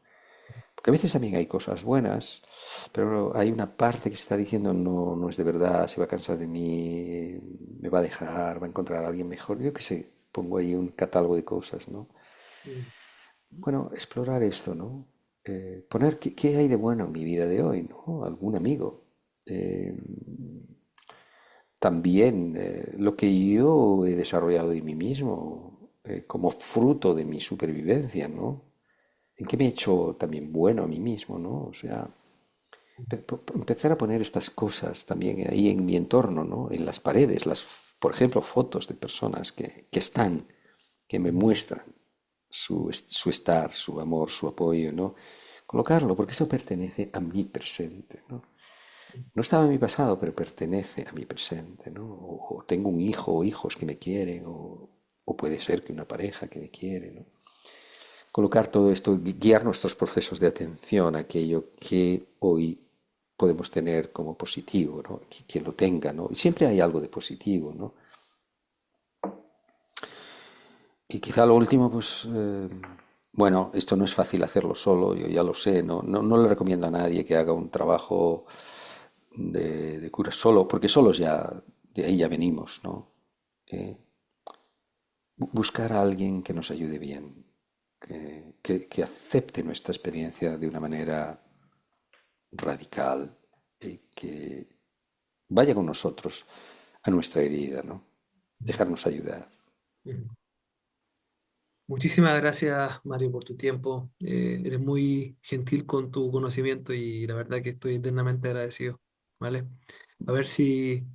Porque a veces también hay cosas buenas, pero hay una parte que se está diciendo no, no es de verdad, se va a cansar de mí, me va a dejar, va a encontrar a alguien mejor. Yo qué sé, pongo ahí un catálogo de cosas, ¿no?
Mm.
Bueno, explorar esto, ¿no? Poner qué hay de bueno en mi vida de hoy, ¿no? Algún amigo. Eh, También lo que yo he desarrollado de mí mismo como fruto de mi supervivencia, ¿no? En qué me he hecho también bueno a mí mismo, ¿no? O sea, empezar a poner estas cosas también ahí en mi entorno, ¿no? En las paredes, por ejemplo, fotos de personas que están, que me muestran su estar, su amor, su apoyo, ¿no? Colocarlo, porque eso pertenece a mi presente, ¿no? No estaba en mi pasado, pero pertenece a mi presente, ¿no? O tengo un hijo o hijos que me quieren, o puede ser que una pareja que me quiere, ¿no? Colocar todo esto, guiar nuestros procesos de atención a aquello que hoy podemos tener como positivo, ¿no? Quien lo tenga, ¿no? Y siempre hay algo de positivo, ¿no? Y quizá lo último, pues, bueno, esto no es fácil hacerlo solo, yo ya lo sé, no le recomiendo a nadie que haga un trabajo de cura solo, porque solos ya, de ahí ya venimos, ¿no? Eh, Buscar a alguien que nos ayude bien, que acepte nuestra experiencia de una manera radical y que vaya con nosotros a nuestra herida, ¿no? Dejarnos ayudar.
Mm. Muchísimas gracias, Mario, por tu tiempo. Eres muy gentil con tu conocimiento y la verdad que estoy eternamente agradecido, ¿vale? A ver si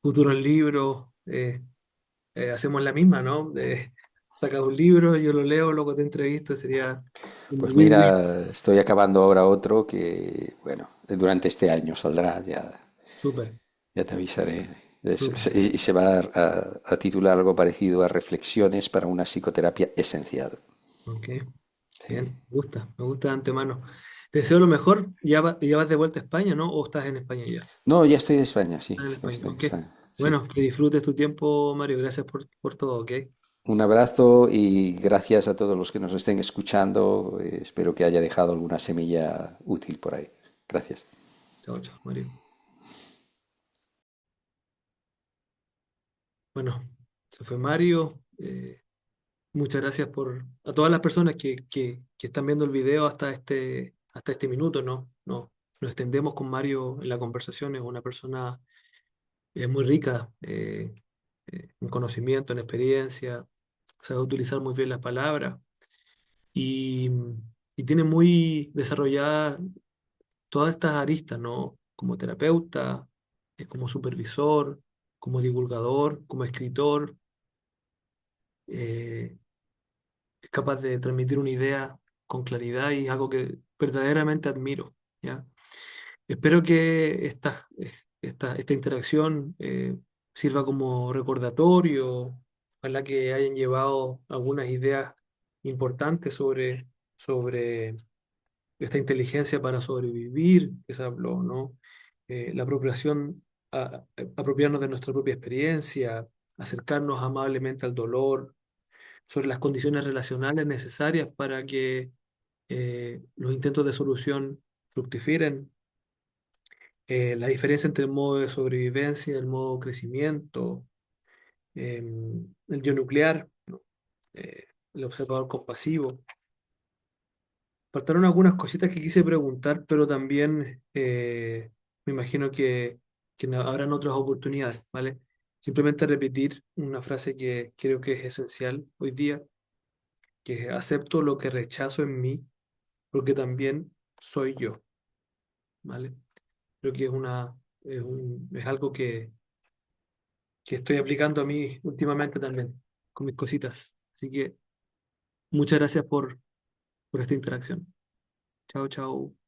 futuros libros hacemos la misma, ¿no? sacas un libro, yo lo leo, luego te entrevisto, sería un
Pues
win-win.
mira, estoy acabando ahora otro que, bueno, durante este año saldrá,
Súper,
ya te avisaré.
súper.
Y se va a titular algo parecido a Reflexiones para una psicoterapia esencial.
Ok, bien,
Sí.
me gusta de antemano. Te deseo lo mejor. Ya vas de vuelta a España, ¿no? ¿O estás en España ya?
No, ya estoy en España, sí,
Estás en España,
estoy en
ok.
España, sí.
Bueno, que disfrutes tu tiempo, Mario. Gracias por todo, ok.
Un abrazo y gracias a todos los que nos estén escuchando. Espero que haya dejado alguna semilla útil por ahí. Gracias.
Chao, chao, Mario. Bueno, se fue Mario. Muchas gracias a todas las personas que están viendo el video hasta este minuto, ¿no? No, nos extendemos con Mario en la conversación. Es una persona muy rica en conocimiento, en experiencia, sabe utilizar muy bien las palabras y, y tiene muy desarrolladas todas estas aristas, ¿no? Como terapeuta, como supervisor, como divulgador, como escritor, eh, es capaz de transmitir una idea con claridad y es algo que verdaderamente admiro, ¿ya? Espero que esta interacción sirva como recordatorio, ojalá que hayan llevado algunas ideas importantes sobre esta inteligencia para sobrevivir, que se habló, ¿no? La apropiación, apropiarnos de nuestra propia experiencia, acercarnos amablemente al dolor, sobre las condiciones relacionales necesarias para que los intentos de solución fructifiquen, la diferencia entre el modo de sobrevivencia y el modo crecimiento, el yo nuclear, ¿no? El observador compasivo. Faltaron algunas cositas que quise preguntar, pero también me imagino que habrán otras oportunidades, ¿vale? Simplemente repetir una frase que creo que es esencial hoy día, que es acepto lo que rechazo en mí, porque también soy yo, ¿vale? Creo que es algo que estoy aplicando a mí últimamente también, con mis cositas. Así que muchas gracias por esta interacción. Chao, chao.